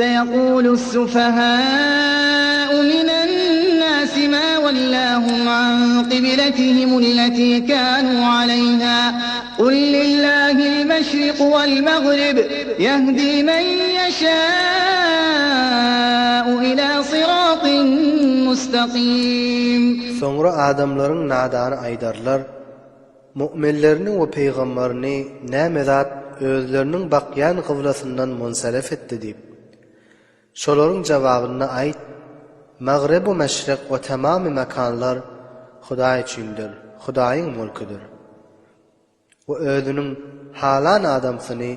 سيقول السفهاء من الناس ما ولاهم عن قبلتهم التي كانوا عليها قل لله المشرق والمغرب يهدي من يشاء إلى صراط مستقيم. Sonra adamların nadanı aydarlar, müminlerini ve peygamberini näme özlerinin bakyan kıblasından munsarif etti deyip. Şoların cevabını ayt, Mağrib ve meşrik ve tamamı mekanlar Huday içindir, Hudayın mülküdür. Ve özünün halan adamsını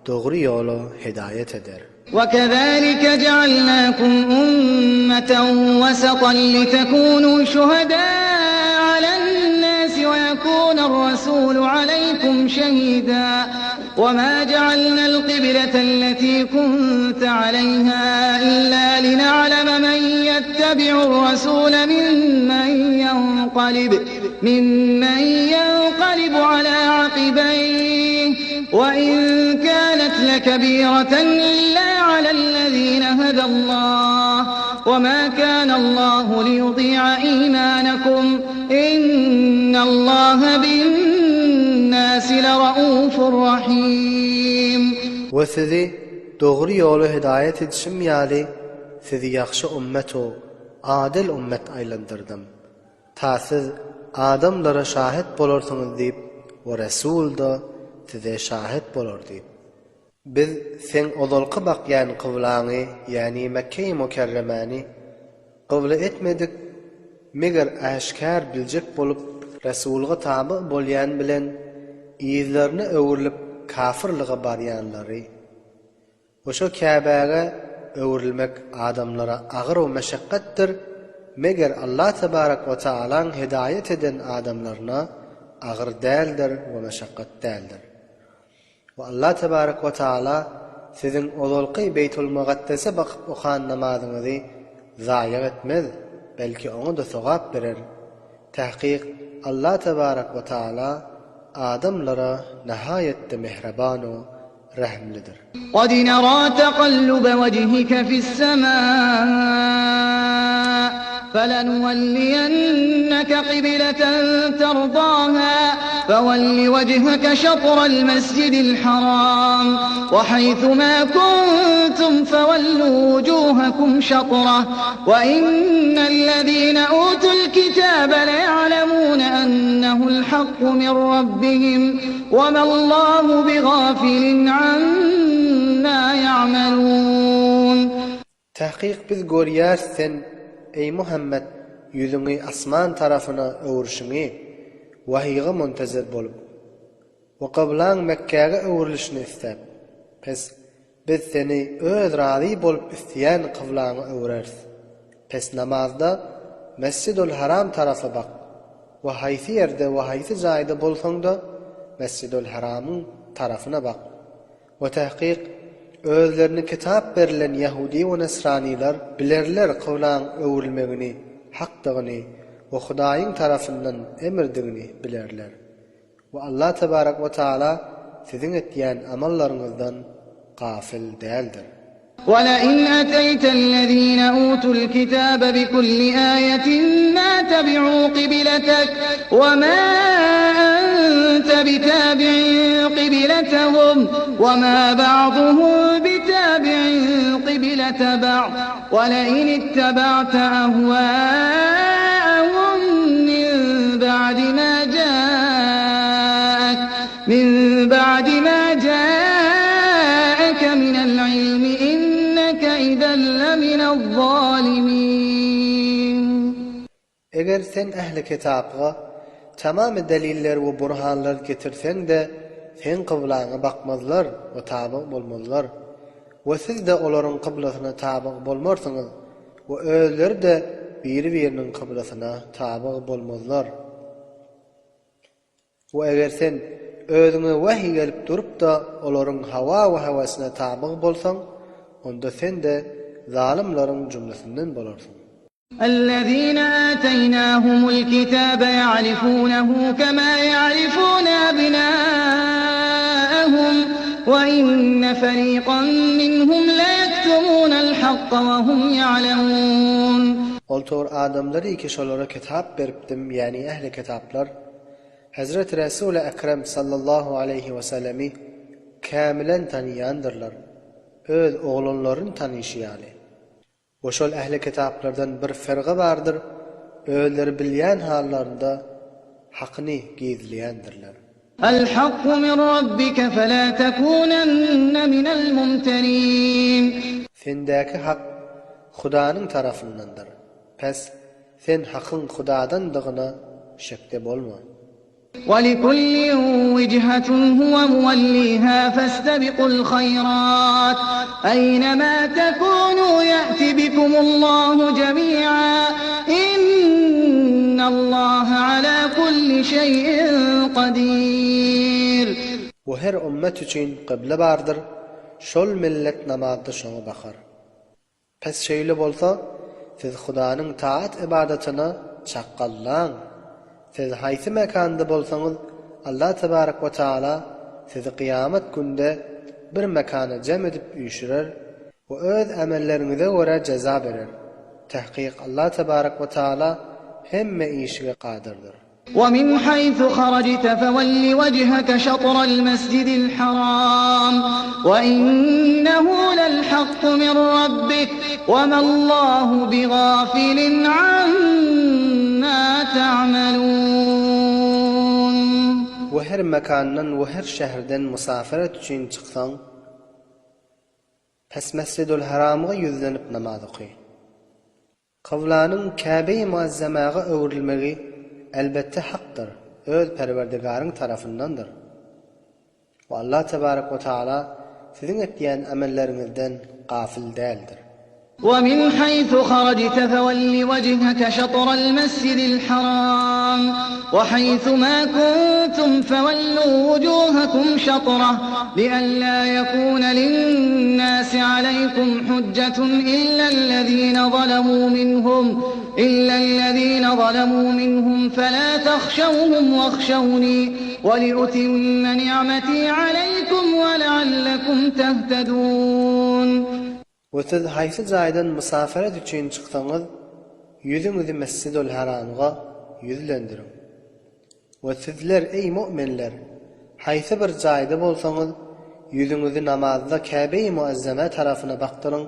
doğru yolu hidayet eder. وَكَذَلِكَ جَعَلْنَاكُمْ أُمَّةً وَسَطًا لِتَكُونُوا شُهَدَاءَ عَلَى النَّاسِ وَيَكُونَ الرَّسُولُ عَلَيْكُمْ شَهِيدًا وَمَا جَعَلْنَا الْقِبْلَةَ الَّتِي كُنْتَ عَلَيْهَا إِلَّا لِنَعْلَمَ مَنْ يَتَّبِعُ الرَّسُولَ مِمَّنْ يَنْقَلِبُ عَلَى عَقِبَيْهِ وَإِنْ كَانَتْ لَكَبِيرَةً إِلَّا عَلَى الَّذِينَ هَدَى اللَّهُ وَمَا كَانَ اللَّهُ لِيُضِيعَ إِيمَانَكُمْ إِنَّ اللَّهَ بِالنَّاسِ لَرَءُوفٌ رَحِيمٌ. Ve sizi doğru yolu hidayet edişim yali sizi yaxşı ümmet o adil ümmet aylandırdım. Ta siz adamlara şahit bolursunuz deyip ve Resul da size şahit bolur deyip. Biz sen odolqı bakyan kıvlanı yani Mekke-i Mukerremani kıvlı etmedik meger aşkar bilecek bolup Resul'a tabi bolyan bilen izlerini öwürlip kafirliğe baryanları oşo Kabe'ye öwürülmek adamlara ağır ve meşakkattir meger Allah tebarek ve Teala'nın hidayet eden adamlarına ağır değildir ve meşakkat değildir. Ve Allah tebarek ve Teala sizin odolqi Beytul Muqaddes'e bakıp okan namazınızı zayi etmez, belki onu da sevap verir. Tahqiq Allah tebarek ve Teala adamlara nihayette mehriban ve rahimlidir. قَدْ نَرَى تَقَلُّبَ وَجْهِكَ فِي السَّمَاءِ فَلَنُوَلِّيَنَّكَ قِبْلَةً تَرْضَاهَا فَوَلِّ وَجْهَكَ شَطْرَ الْمَسْجِدِ الْحَرَامِ وَحَيْثُ مَا كُنتُمْ فَوَلُّوا وُجُوهَكُمْ شَطْرَهُ وَإِنَّ الَّذِينَ أُوتُوا الْكِتَابَ لَيَعْلَمُونَ أَنَّهُ الْحَقُّ مِنْ رَبِّهِمْ وَمَا اللَّهُ بِغَافِلٍ عَمَّا يَعْمَلُونَ. Tahqiq biz görýär sen ey Muhammed yüzüňi asman tarafına öwürşiňi wahyga muntazir bolup we qiblaň Mekke'ge öwürilişini istäp pes biz seni öz razy bolup isteýän qiblaňa öwüreriz. Pes namazda Mescidul Haram tarafa bak we haýsy ýerde we haýsy jaýda bolsaň-da Mescidul Haram'ın tarafına bak. Ve tahqiq özlerini kitap verilen Yahudi ve Nesraniler bilerler kıvlan öwürülmegini, hakdygyny ve Hudaýyň tarafından emirdigini bilerler. Ve Allah tebarek ve Teala sizin etýän amallaryňyzdan gafil däldir. وَلَئِنْ أَتَيْتَ الَّذِينَ أُوتُوا الْكِتَابَ بِكُلِّ آيَةٍ مَا تَبِعُوا قِبْلَتَكَ وَمَا أَنْتَ بِتَابِعٍ قِبْلَتَهُمْ وَمَا بَعْضُهُمْ بِتَابِعٍ قِبْلَةَ بَعْضٍ وَلَئِنِ اتَّبَعْتَ أَهْوَاءَهُمْ مِنْ بَعْدِ مَا جَاءَكَ مِنَ الْعِلْمِ إِنَّكَ إِذًا لَّمِنَ الظَّالِمِينَ. Eger sen ehli kitapga tamam deliller we burhanlar getirsen de sen kıblaňa bakmazlar we tabi bolmazlar. We siz de olaryň kıblasyna tabi bolmarsyňyz we özleri de biri-biriniň kıblasyna tabi bolmazlar. We eger sen özüňe wahy gelip durup da olaryň hawa we hawasyna tabi bolsaň, onda sen de zalimlaryň jumlasinden bolarsyň. الذين آتيناهم الكتاب يعرفونه كما يعرفون أبناءهم وإن فريقا منهم ليكتمون يكتمون الحق وهم يعلمون. Oltor adamları iki şolara kitap beripdim, yani ehli kitaplar. Hazreti Resul-i Ekrem sallallahu aleyhi ve sellemi kamilen tanıyandırlar. Öz oğlunların tanışıyali. Oşol ehli kitaplardan bir ferqi vardır. Özleri bilyen hallarında hakkını gizliyendirler. الحق من ربك فلا تكونن من الممترين. Sendeki hak Hudanın tarafındandır. Pes sen hakkın Hudadandygyna şekde bolma. وَلِكُلٍّ وِجْهَةٌ هُوَ مُوَلِّيهَا فَاسْتَبِقُوا الْخَيْرَاتِ أَيْنَمَا تَكُونُوا يَأْتِ بِكُمُ اللَّهُ جَمِيعًا إِنَّ اللَّهَ عَلَى كُلِّ شَيْءٍ قَدِيرٌ. Bu her ümmet üçün kıble bardır. Şol millet namazda şoňa bakar. Pes şeýle bolsa, siz Hudanın taat ibadatına çaqqallaň. Siz haýsy mekanda bolsaňyz, Allah tebarek we taala sizi kıyamet günde bir mekana cem edip üýşürer we öz amellerinize göre ceza berer. Tahqiq Allah tebarek we taala hemme işe qadirdir. وَمِنْ حَيْثُ خَرَجْتَ فَوَلِّ وَجْهَكَ شَطْرَ الْمَسْجِدِ الْحَرَامِ وَإِنَّهُ لَلْحَقُّ مِنْ رَبِّكَ وَمَا اللَّهُ بِغَافِلٍ عَمَّا تَعْمَلُونَ. Ve her mekandan ve her şehirden musafiret üçün çıksan, pes Mescid-ül Haram'a yüzlenip namaz oky. Kıblanın Kabe-i Muazzamaga öwrilmegi elbette haktır. Öz Perverdigarın tarafındandır. Ve Allah tebarek ve taala sizin etdiyen amellerinizden gafil değildir. وَمِنْ حَيْثُ خَرَجْتَ فَوَلِّ وَجْهَكَ شَطْرَ الْمَسْجِدِ الْحَرَامِ وَحَيْثُ مَا كُنْتُمْ فَوَلُّوا وُجُوهَكُمْ شَطْرَهُ لِئَلَّا يَكُونَ لِلنَّاسِ عَلَيْكُمْ حُجَّةٌ إِلَّا الَّذِينَ ظَلَمُوا مِنْهُمْ فَلَا تَخْشَوْهُمْ وَاخْشَوْنِي وَلِأُتِمَّ نِعْمَتِي عَلَيْكُمْ وَلَعَلَّكُمْ تَهْتَدُونَ. Ve siz haýsy jaýdan musafiret üçin çyksaňyz, yüzüňizi Mescid-ül Haram'a yüzlendirin. Ve sizler ey müminler, haýsy bir jaýda bolsaňyz, yüzüňizi namazda Kabe-i Muazzama tarafyna bakdyryň,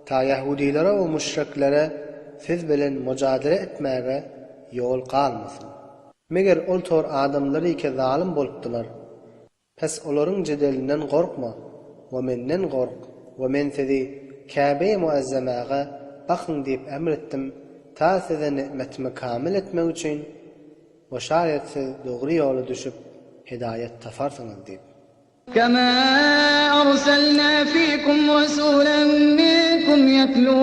ta Yahudilere we müşriklere siz bilen mücadele etmäge ýol kalmasyn. Meger ol tor adamlary ike zalim bolupdylar. Pes olaryň jedelinden gorkma, we menden gork, we men sizi Kabe-i Muazzamaga bakın deyip emrettim, ta size nimetimi kamil etmek için ve şayet siz doğru yola düşüp hidayet taparsınız deyip. كَمَا أَرْسَلْنَا فِيكُمْ رَسُولًا مِنْكُمْ يَتْلُو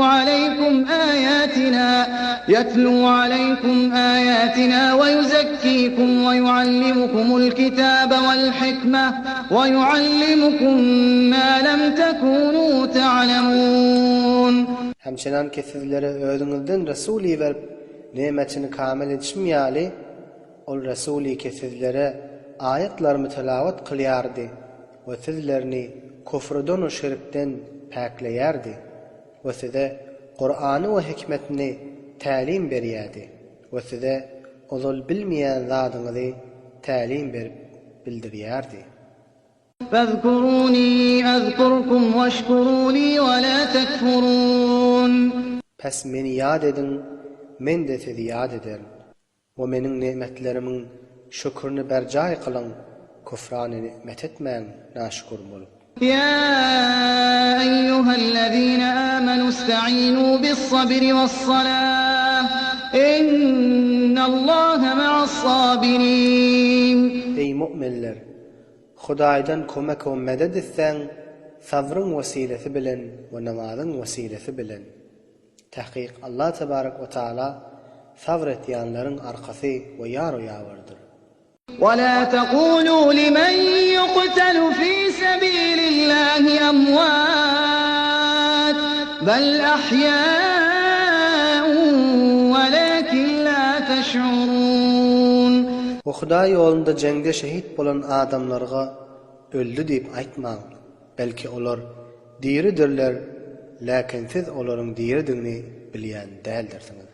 عَلَيْكُمْ آيَاتِنَا وَيُزَكِّيكُمْ وَيُعَلِّمُكُمُ الْكِتَابَ وَالْحِكْمَةَ وَيُعَلِّمُكُمْ مَا لَمْ تَكُونُوا تَعْلَمُونَ. Hemşenan ki sizlere özüňizden Resulî verip nimetini kamil etişmýäli, ol Resulî ki sizlere ayetlerimi tilavet kılýardy ve sizlerini kufrdan ve şirkten pakleýärdi ve size Kur'an'ı ve hikmetini talim berýärdi ve size ozul bilmeýän zadyňyzy talim berip bildirýärdi. فَاذْكُرُونِي أَذْكُرْكُمْ وَاشْكُرُوا لِي وَلَا تَكْفُرُونَ. Pes meni yad edin, men de sizi yad ederim. ve menin nimetlerimin şükrünü bercay kılın, kufranı nimet etmeyin, naşkur bolup. يا أيها الذين آمنوا استعينوا بالصبر والصلاة إن الله مع الصابرين. Ey müminler, Hudaýdan kömek we meded etsen, sabrın vesilesi bilen we namazın vesilesi bilen. Tahqiq Allah tebarek ve taala sabr etýänleriň arkasy we ýar ýawardyr. ولا تقولوا لمن يقتل في سبيل الله أموات بل أحياء ولكن لا تشعرون. O Hudaý ýolunda jengde şehit bolan adamlarga öldü diýip aýtmaň, belki olar diridirler lakin siz olaryň diýerdigini bilýän däldirsiniz.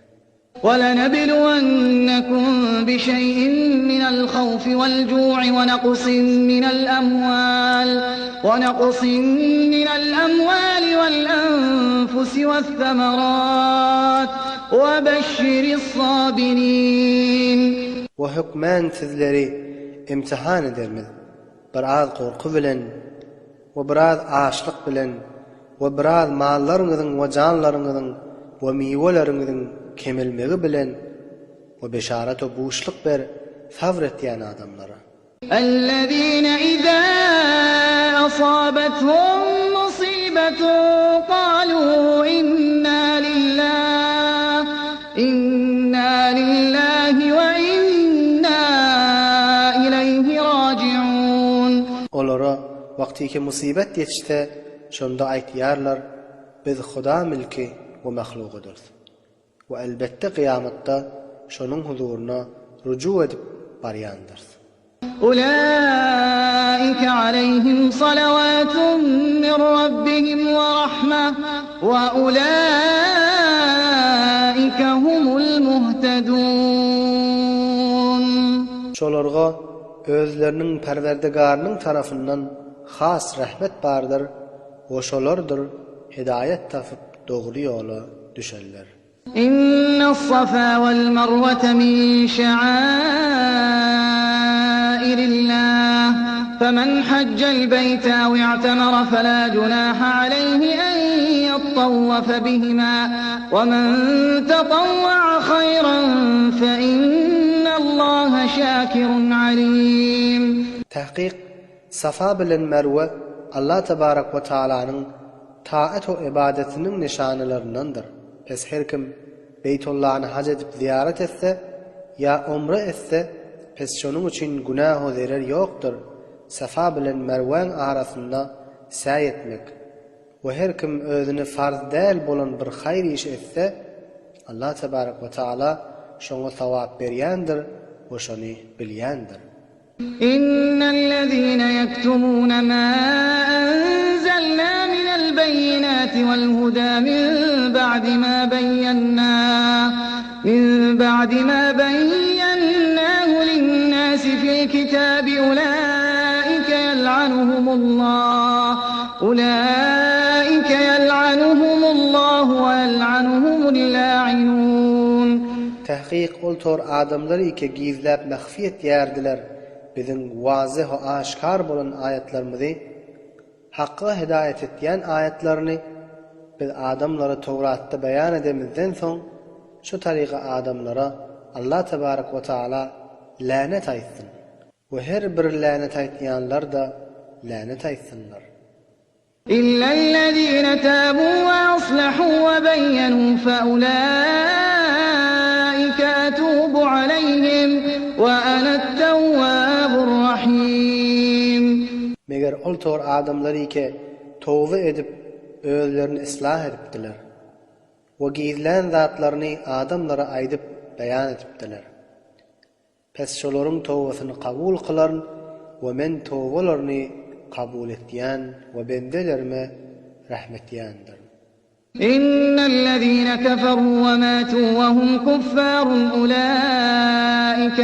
وَلَنَبْلُوَنَّكُمْ بِشَيْءٍ مِّنَ الْخَوْفِ وَالْجُوعِ ونقص من الأموال والأنفس والثمرات وبشر الصابرين. وحكمان sizleri imtihan edermiz. Biraz korku bilen, ve biraz açlık bilen, ve biraz mallarınızın ve canlarınızın ve meyvelerinizin kemelmegi bilen ve beşaret ve boşluk ber sabretýän adamlara. الذين إذا أصابتهم مصيبة قالوا إنا لله وإنا إليه راجعون. Olara wagtyki musibet ýetişde şonda aýtýarlar, biz Huda milki we mahlugydyr. Ve elbette kıyamatda şonun huzuruna rucu edip baryandır. أولئك عليهم صلوات من ربهم ورحمة وأولئك هم المهتدون. Şolarga özlerinin Perverdigarının tarafından has rahmet bardır. O şolardır hidayet tapıp doğru yola düşerler. إن الصفا والمروة من شعائر الله فمن حج البيت أو اعتمر فلا جناح عليه أن يطوف بهما ومن تطوع خيرا فإن الله شاكر عليم. Tahqiq Safa bilen Merve Allah Tebarek ve Taala'nın taat ve ibadetinin nişanlarındandır. Pes her kim Beytullah'ını hac edip ziyaret etse ya umre etse pes şonun için günah ve zarar yoktur. Safa bilen Merve'nin arasında sa'i etmek ve her kim özüne farz değil bolan bir hayır iş etse Allah Tebarek ve Taala şoňa sawap berýändir ve şonu bilýändir. إن الذين يكتمون ما أنزلنا من البينات والهدى من بعد ما بيناه للناس في الكتاب أولئك يلعنهم الله ويلعنهم اللاعنون. Tahqiq oltor adamlar ike gizläp mahfi etýärdiler. Bizim wazih we aşkar bolan ayetlerimizi hakka hidayet etýän ayetlerini biz adamlara Tawratda beýan edemizden soň şu tariqa adamlara Allah Tebarek ve Taala lanet aýtsyn we her bir lanet aýtýanlar da lanet aýtsynlar. إلا الذين تابوا وأصلحوا وبينوا فأولئك أتوب عليهم وأنا التواب الرحيم. Meger oltor adamlar ike tawba edip özlerini islah edipdiler. O gizlen zatlaryny adamlara aýdyp beýan edipdiler. Pes şolaryň tawbasyny kabul kılar we men tawbalaryny kabul etýän we bendelerime rahmetýändir. إن الذين كفروا وماتوا وهم كفار أولئك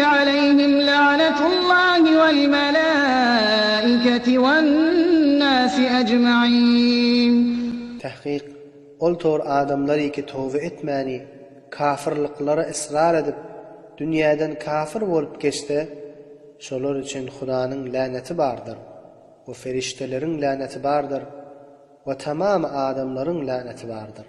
عليهم لعنة الله والملائكة والناس أجمعين. Tahqiq oltor adamlar iki tawba etmäni kafirliklara israr edip dünýäden kafir bolup geçdi. Şolar üçin Hudaňyň laneti bardyr. O ferişteleriň laneti bardyr. Ve tamam adamlaryň laneti bardyr.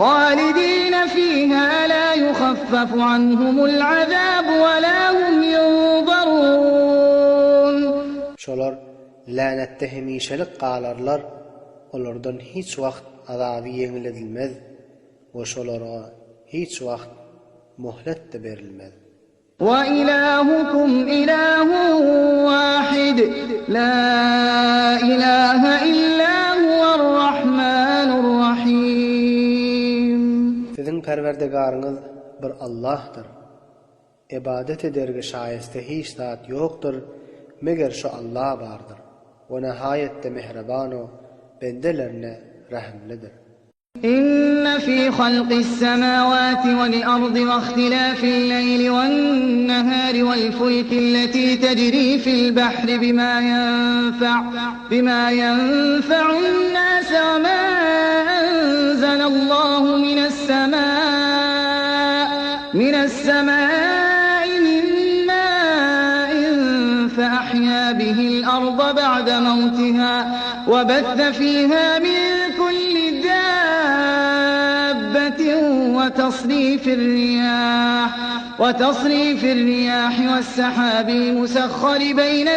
خالدين فيها لا يخفف عنهم العذاب ولا هم ينظرون. Şolar lanetde hemişelik galarlar. Olardan hiç wagt azaby ýeňiledilmez. O şolara hiç wagt muhlet de berilmez. وإلهكم إله واحد لا إله إلا هو الرحمن الرحيم. Sizin Perverdigarınız bir Allah'tır. İbadet ederge şayeste hiç zat yoktur, meger şu Allah bardır. ve nihayette mehriban o bendelerine rahimlidir. إن في خلق السماوات والأرض واختلاف الليل والنهار والفلك التي تجري في البحر بما ينفع الناس وما أنزل الله من السماء من ماء فأحيا به الأرض بعد موتها وبث فيها من كل دابة وتصريف الرياح والسحاب المسخر بين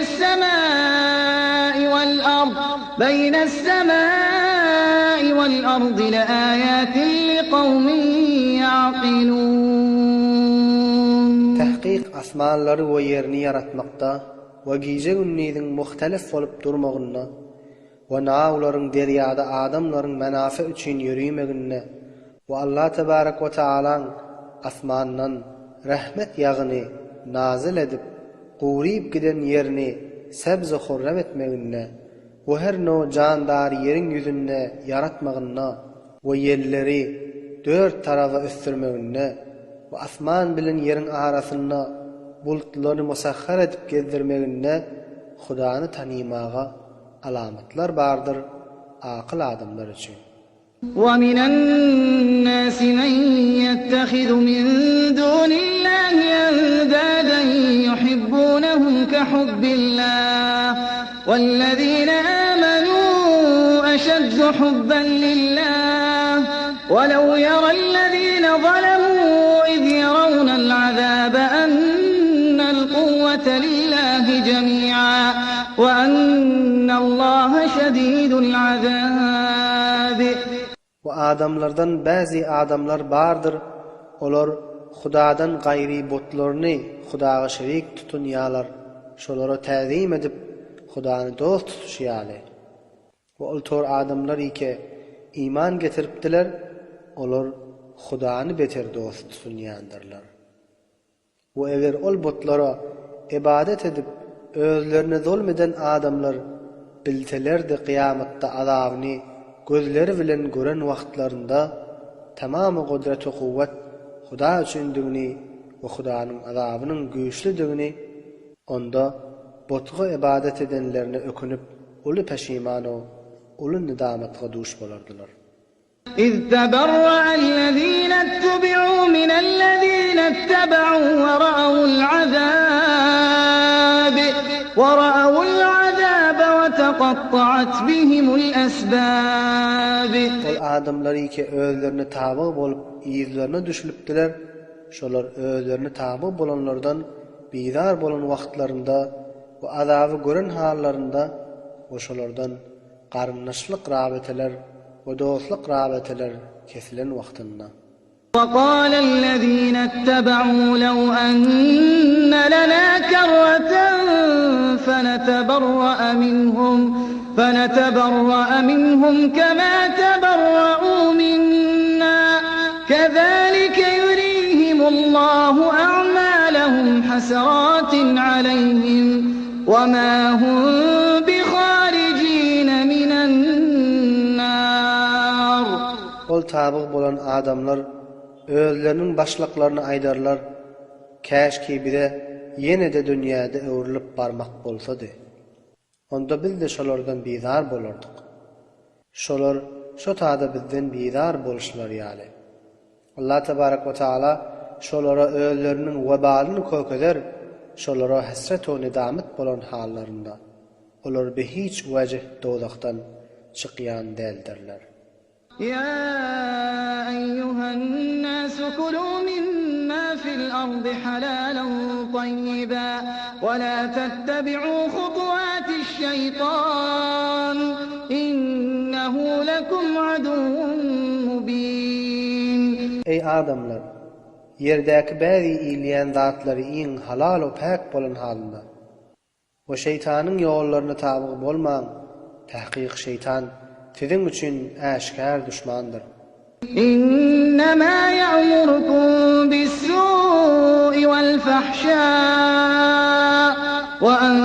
السماء والأرض لآيات لقوم يعقلون. Tahqiq asmanları ve yerini yaratmakta ve gece günnidin muhtelif olup durmağına ve nağuların deryada adamların menafe üçün yürüymeğine ve Allah Tebarek ve Teala'nın asmandan rahmet yağını nazil edip qurib giden yerini sebze hurram etmeğine ve her no jandar yerin yüzünde yaratmağına ve yerleri dört tarafa östürmeğine ve asman bilen yerin arasında bulutlarını musahhar edip gezdirmeğine Hudanı tanımağa alametler bardır aqıl adamlar için. وَمِنَ النَّاسِ مَن يَتَّخِذُ مِن دُونِ اللَّهِ أَندَادًا يُحِبُّونَهُمْ كَحُبِّ اللَّهِ وَالَّذِينَ آمَنُوا أَشَدُّ حُبًّا لِلَّهِ وَلَوْ يَرَى الَّذِينَ ظَلَمُوا إِذْ يَرَوْنَ الْعَذَابَ أَنَّ الْقُوَّةَ لِلَّهِ جَمِيعًا وَأَنَّ اللَّهَ شَدِيدُ الْعَذَابِ. Bu adamlardan bazı adamlar bardır. Olar Hudadan gayri botlarını Hudaga şerik tutunyalar. Şolara ta'zim edip Hudanı dost tutuşyalar. Ve oltor adamlar ike iman getiripdiler. Olar Hudanı beter dost tutunyandırlar. Bu eğer ol botlara ibadet edip özlerine zulmeden adamlar biltelerdi kıyamatta azabını gözleri bilen gören vaxtlarında tamamı kudret ve kuvvet Huda üçündüğünü ve Hudanın azabının güçlüdüğünü onda botga ibadet edenlerine ökünüp ulu peşiman o ulu nidametga duş bolardılar. إذ تبرأ الذين اتبعوا من الذين اتبعوا ورأوا العذاب وتقطعت بهم الأسباب. O adamları ki özlerine tabi bolup izlerine düşülüpdiler. Şolar özlerine tabi bolanlardan bizar bolan vaqtlarında ve azabı gören hallarında o şolardan qarınnaşlyk rabeteler ve dostluk rabeteler kesilen vaqtında. وقال الذين اتبعوا لو أن لنا كرة فنتبرأ منهم كما تبرؤوا منا كذلك يريهم الله أعمالهم حسرات عليهم وما هم بخارجين من النار. Ol tabi bolan adamlar özlerinin başlıklarını aydarlar. Keşke bir de yine de dünyada öwrülip barmak bolsady. Onda biz de şolardan bizar bolardyk. Şolar şu taada bizden bizar boluşlar ýaly. Allah Tebarek ve Teala şolara özlerinin webalyny kökeder, şolara hasret we nedamet bolan hallarında. Olar be hiç wajh dozakdan çykýan däldirler. يا أيها الناس كلوا مما في الأرض حلالا طيبا ولا تتبعوا خطوات الشيطان إنه لكم عدو مبين. Ey adamlar! Yerdäki bäzi ýylýan zatlary iň halal we pak bolan halynda. O şeytanyň ýollaryna taby bolmaň. Tahqiq şeytan sizin üçün aşkar düşmandır. إنما يأمركم بالسوء والفحشاء وأن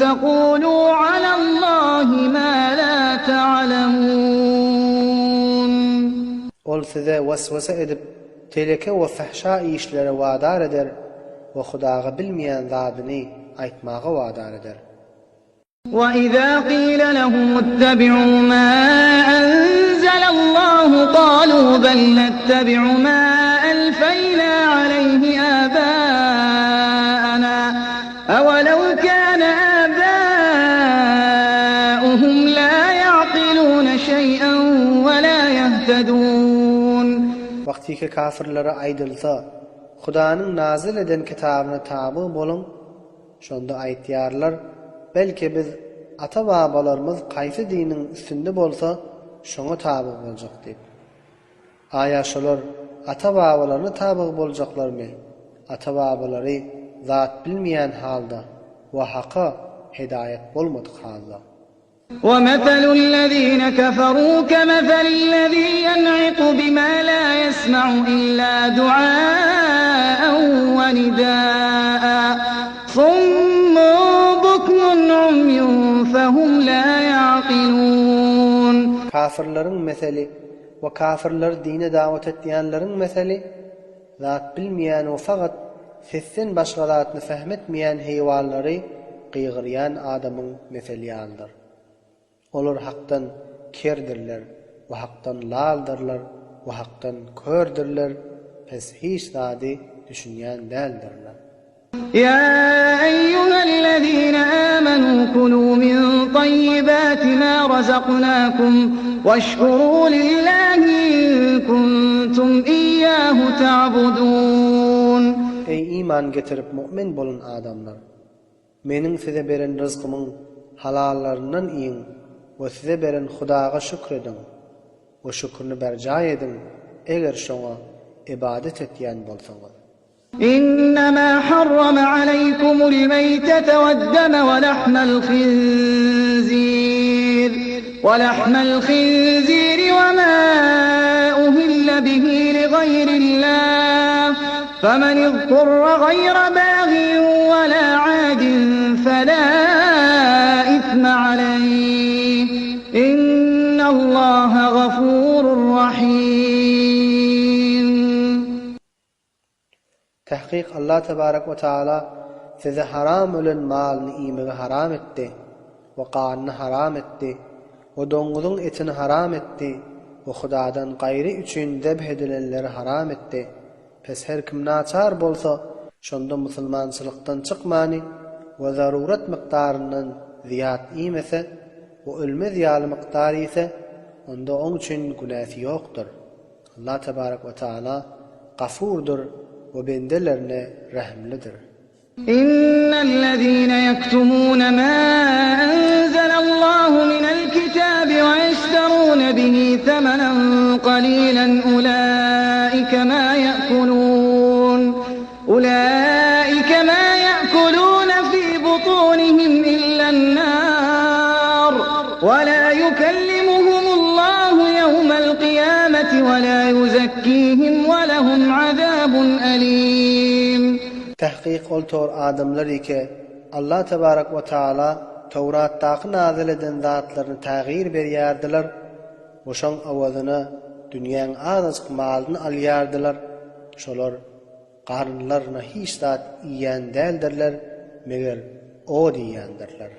تقولوا على الله ما لا تعلمون. Ol size vesvese edip teleke ve fahşa işlere vadar eder ve Hudağı bilmeyen zadını aytmağa vadar eder. وَإِذَا قِيلَ لَهُمُ اتَّبِعُوا مَا أَنزَلَ اللَّهُ قَالُوا بَلْ نَتَّبِعُ مَا أَلْفَيْنَا عَلَيْهِ آبَاءَنَا أَوَلَوْ كَانَ آبَاؤُهُمْ لَا يَعْقِلُونَ شَيْئًا وَلَا يَهْتَدُونَ. Vakti ki kafirlere aydılsa, Hudanın nazil eden kitabına tabi bolun, şonda aytýarlar, belki biz ata-babalarymyz qaysı dinin üstünde bolsa, şoňa tabi boljak diýip. Aya şolar ata-babalaryna tabi boljaklarmy? Ata-babalary zat bilmeýän halda we haqa hidayet bolmadyk halda. وَمَثَلُ الَّذِينَ كَفَرُوا كَمَثَلِ الَّذِي يَنْعِقُ بِمَا لَا يَسْمَعُ إِلَّا دُعَاءً وَنِدَاءً صُمٌّ بُكْمٌ عُمْيٌ فَهُمْ لَا يَعْقِلُونَ. Kafirlerin meseli ve kafirler dine davet etýänleriň meseli zat bilmeýän we faqat sessen başga zatny fahmetmeýän heýwanlary gıygıryan adamyň meseli ýalydyr. Olar hakdan kerdirler ve hakdan laldırlar ve hakdan kördürler, pes hiç zadi düşünýän däldirler. Ya eyyühellezîne âmenû kulû min tayyibâti mâ razaqnâkum veşkurû lillâhi in kuntum iyyâhu ta'budûn. Ey iman getirip mümin bolun adamlar! Meniň size beren rızkymyň halallarından iň ve size beren Hudağa şükredin ve şükrünü berca edin eger şoňa ibadet etýän bolsaňyz. İnnemâ harrama aleykumul meytete ve'd-deme ve lahmel khinzîr ve mâ uhille bihi li gayrillâh femen izturra gayra bâgin ve lâ âdin felâ ithme aleyh İnnallâhe gafûrur rahîm. Tahqiq Allah tebarek ve taala size haram olan malını iyimege haram etti ve qanını haram etti ve doňguzyň etini haram etti ve Hudadan gayri üçin zebh edilenleri haram etti. Pes her kim naçar bolsa şonda musulmançylykdan çykmany ve zarurat mikdarynyň ziyat iýmese ve ölme ziyali mikdary ise onda oň üçin günäsi ýokdur. Allah tebarek ve taala gafurdur ve bendelerine rahimlidir. İnnellezîne yektumûne mâ enzelallahu minel kitâbi ve yeşterûne bihi themenen qalîlen ulâike mâ ye'kulûne fî butûnihim illennâr ve lâ yukellimuhumullahu yevmel kıyâmeti ve lâ yuzekkîhim ve lehum azâbun elîm. Tahqiq ol tor adamlar ike Allah tebarek ve taala Tawratdaky nazil eden zatlaryny tagyir berýärdiler. Oşan awazyna dünýäň azajyk malyny alýardylar. Şolar garynlaryna hiç zat iýen däldirler, meger o diýendirler.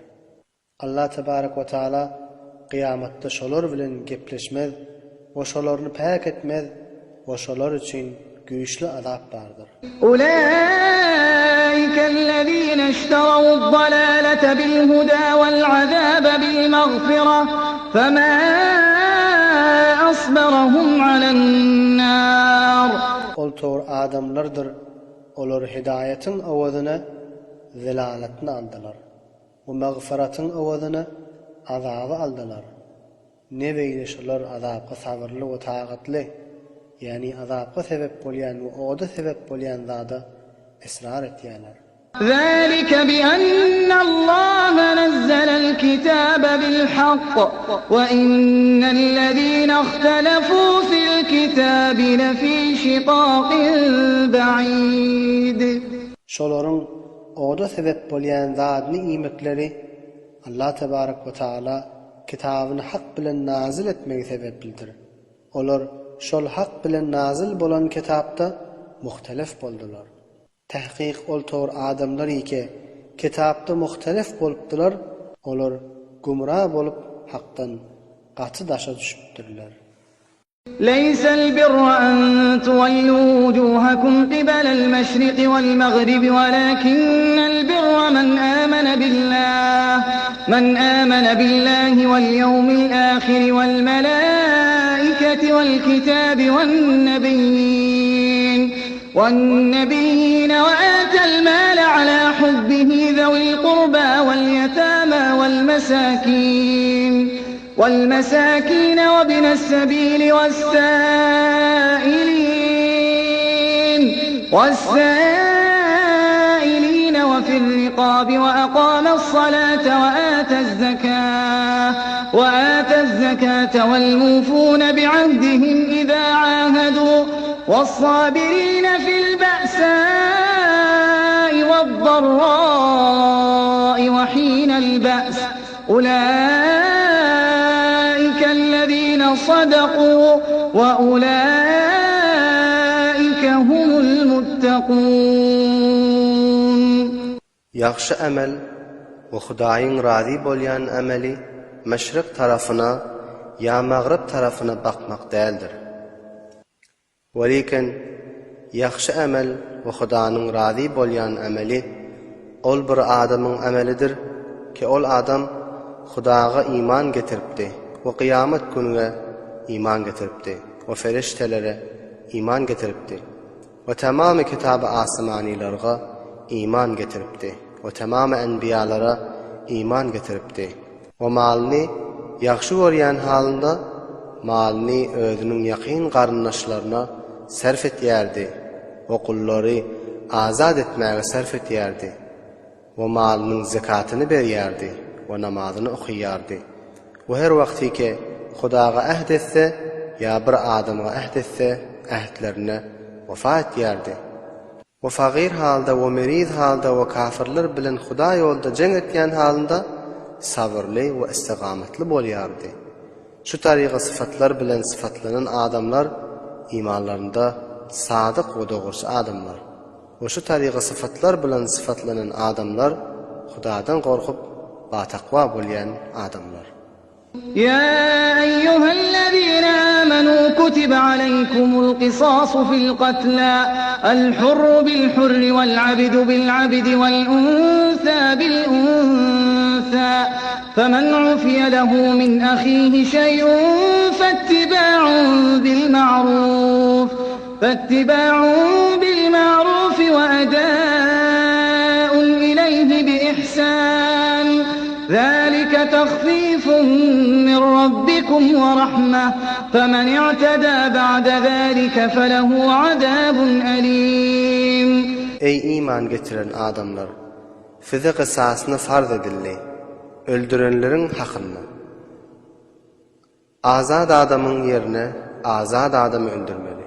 Allah tebarek ve taala kıyamatda şolar bilen gepleşmez ve şolaryny pak etmez ve şolar üçin güýçli azap bardyr. Ulaikellezîne işterawud-dalâlete bil-hudâ vel-azâbe bil-mağfira femâ asberahum alen-nâr. Ol tor adamlardır. Olar hidayetin awazyna zelaletini aldylar. Bu mağfiratin awazyna azaby aldylar. Ne beýle şolar azapga sabırly we tagatly, yani azapga sebep bolýan we oda sebep bolýan zada esrar etýärler. ذلك بأن الله نزل الكتاب بالحق وإن الذين اختلفوا في الكتاب لفي شقاق بعيد. Şolaryň oda sebep bolýan zatny iýmekleri Allah tebarek we taala kitabyny hak bilen nazil etmegi sebeplidir. Olar şol hak bilen nazil bolan kitapda muhtelif boldular. Tahqiq ol tor adamlar ike kitapda muhtelif bolupdylar, olar gumra bolup hakdan gaty daşa düşüpdirler. ليس البر أن تولوا وجوهكم قبل المشرق والمغرب ولكن البر من آمن بالله واليوم الآخر والملائكة والكتاب والنبيين وآتى المال على حبه ذوي القربى واليتامى والمساكين وابن السبيل والسائلين وفي الرقاب وأقام الصلاة وآتى الزكاة والموفون بعهدهم إذا عاهدوا والصابرين في البأساء والضراء وحين البأس أولئك الذين صدقوا وأولئك هم المتقون. Yaxşı əməl və Xudaýyň razi bolýan əmeli məşriq tarafına ya məğrib tarafına bakmak däldir. Walakin yaxşı əməl və Xudanyň razi bolýan əmeli ol bir adamyň əmelidir ki ol adam Xudaga iman getiripdi ve kıyamet gününe iman getiripdi ve feriştelere iman getiripdi ve tamamı kitab-ı asmanilarga iman getiripdi ve tamamı enbiyalara iman getiripdi ve malını yaxşı görýän halında malını özünün yakin garyndaşlarına sarf etýärdi ve kullary azad etmäge sarf etýärdi ve malının zekatyny berýärdi ve namazını okuyardı. Ve her vakti ki Xudaga ahd etse ya bir adamga ahd etse ahdlerine vefa etýärdi. Ve faqir halda ve meriz halda ve kafirler bilen Xuda yolda jeng etýän halında sabırly ve istigametli bolýardy. Şu tariqa sıfatlar bilen sıfatlanan adamlar imanlarında sadık ve doğrusu adamlar. Ve şu tariqa sıfatlar bilen sıfatlanan adamlar Xudadan korkup bataqwa bolýan adamlar. يا أيها الذين آمنوا كتب عليكم القصاص في القتلى الحر بالحر والعبد بالعبد والأنثى بالأنثى فمن عفي له من أخيه شيء فاتباع بالمعروف وأداء إليه بإحسان ذلك تخفيف من ربكم ورحمة فمن اعتدى بعد ذلك فله عذاب أليم. Ey iman getiren adamlar! Size kısasını farz edildi. Öldürenlerin hakkını. Azad adamın yerine azad adamı öldürmeli.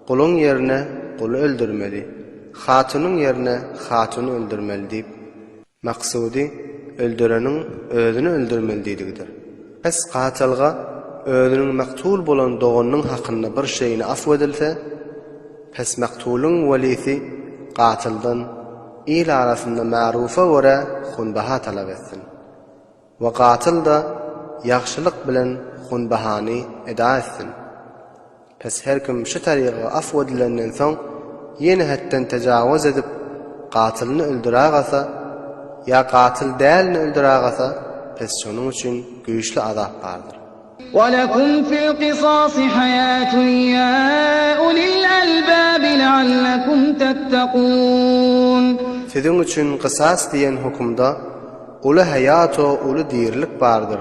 Kulun yerine kulu öldürmeli. Hatunun yerine hatunu öldürmeli deyip maksudi öldürenin özünü öldürmeli deydigidir. Pes katılga özünün maktul bolan doğunun hakkında bir şeyini afvedilse pes maktulun velisi katildan il arasında ma'rufa göre hunbaha talab etsin. Ve katil da yaxşılık bilen hunbahani eda etsin. Pes her kim şu tariqa afvedilenden son yeni hadden tecavüz edip katilini öldürağasa ya katil değilini öldürağasa pes şonun için güýçli azap bardır. وَلَكُمْ فِي الْقِصَاصِ حَيَاةٌ يَا أُولِي الْأَلْبَابِ لَعَلَّكُمْ تَتَّقُونَ. Sizin için kısas diyen hukumda ulu hayat o ulu dirlik bardır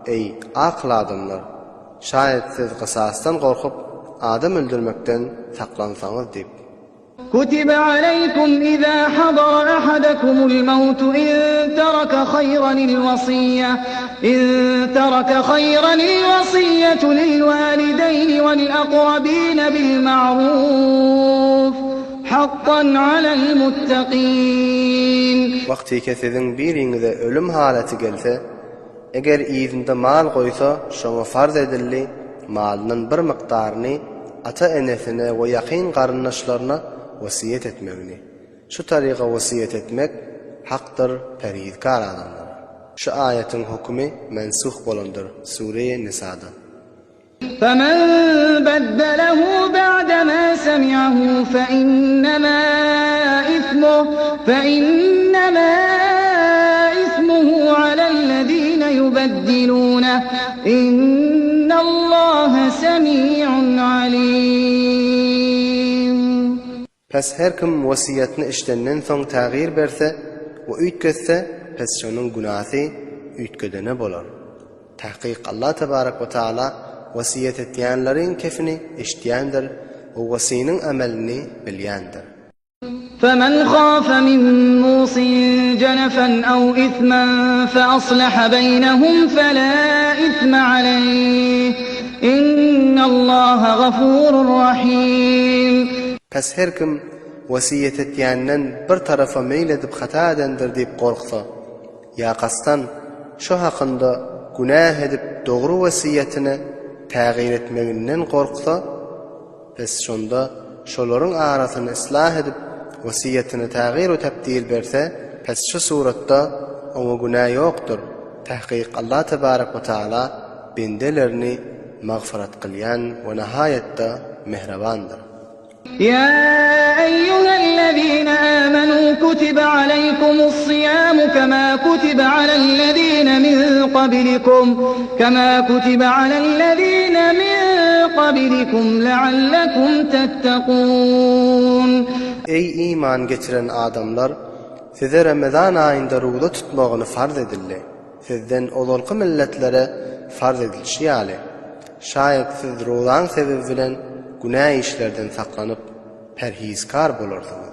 ey akıl adamlar. Şayet siz kısastan korkup adam öldürmekten saklansanız deyip. كتب عليكم إذا حضر أحدكم الموت إن ترك خيرا الوصية للوالدين والأقربين بالمعروف حقا على المتقين. Wagty ki sizin biriňize ölüm halati gelse, eger izinde mal goýsa, şoňa farz edildi malynyň bir mykdaryny ata enesine we ýakyn garyndaşlaryna wasiýet etmegini. Şu tariqa wasiýet etmek hakdyr perizkar adamlara. Şu ayetin hukmy mensuh bolandyr. Sure-i Nisa'da. فمن بدله بعدما سمعه فإنما إثمه على الذين يبدلونه إن الله سميع عليم. Pes her kim wasiýetini işlenden soň taghyr berse we üýtketse, pes şonuň günahsy üýtgedene bolar. Tahqiq Allah tebarek we taala wasiýet etýänleriň kefini eşitýändir we wasiýanyň amelini bilýändir. فمن خاف من موص جنفا أو إثما فأصلح بينهم فلا إثم عليه إن الله غفور رحيم. Pes her kim wasiýet etýänden bir tarafa meýil edip hata edendir diýip gorksa, ýa kastan şu hakynda günah edip dogry wasiýetini taghyr etmeginden gorksa, pes şonda şolaryň arasyny islah edip wasiýetini taghyr we tebdil berse, pes şu suratda oňa günah ýokdur. Tahqiq Allah tebarek we taala bendelerini magfirat qilýan we nihayatda mehribandyr. يا أيها الذين آمنوا كتب عليكم الصيام كما كتب على الذين من قبلكم لعلكم تتقون. Ey iman getiren adamlar, size Ramazan ayında roza tutmagyny farz edildi. Sizden olalky milletlere farz edilşi ýaly. Şayet siz rozan sebebi bilen günah işlerden saklanyp perhizkar bolarsyňyz.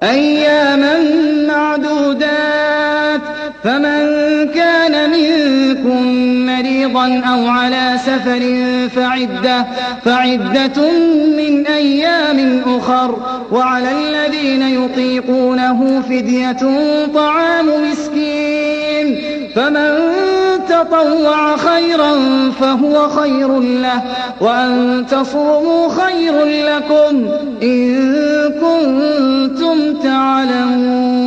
أياما معدودات فمن كان منكم مريضا أو على سفر فعدة من أيام أخر وعلى الذين يطيقونه فدية طعام مسكين فمن تطوع خيرا فهو خير له وأن تصوموا خير لكم إن كنتم تعلمون.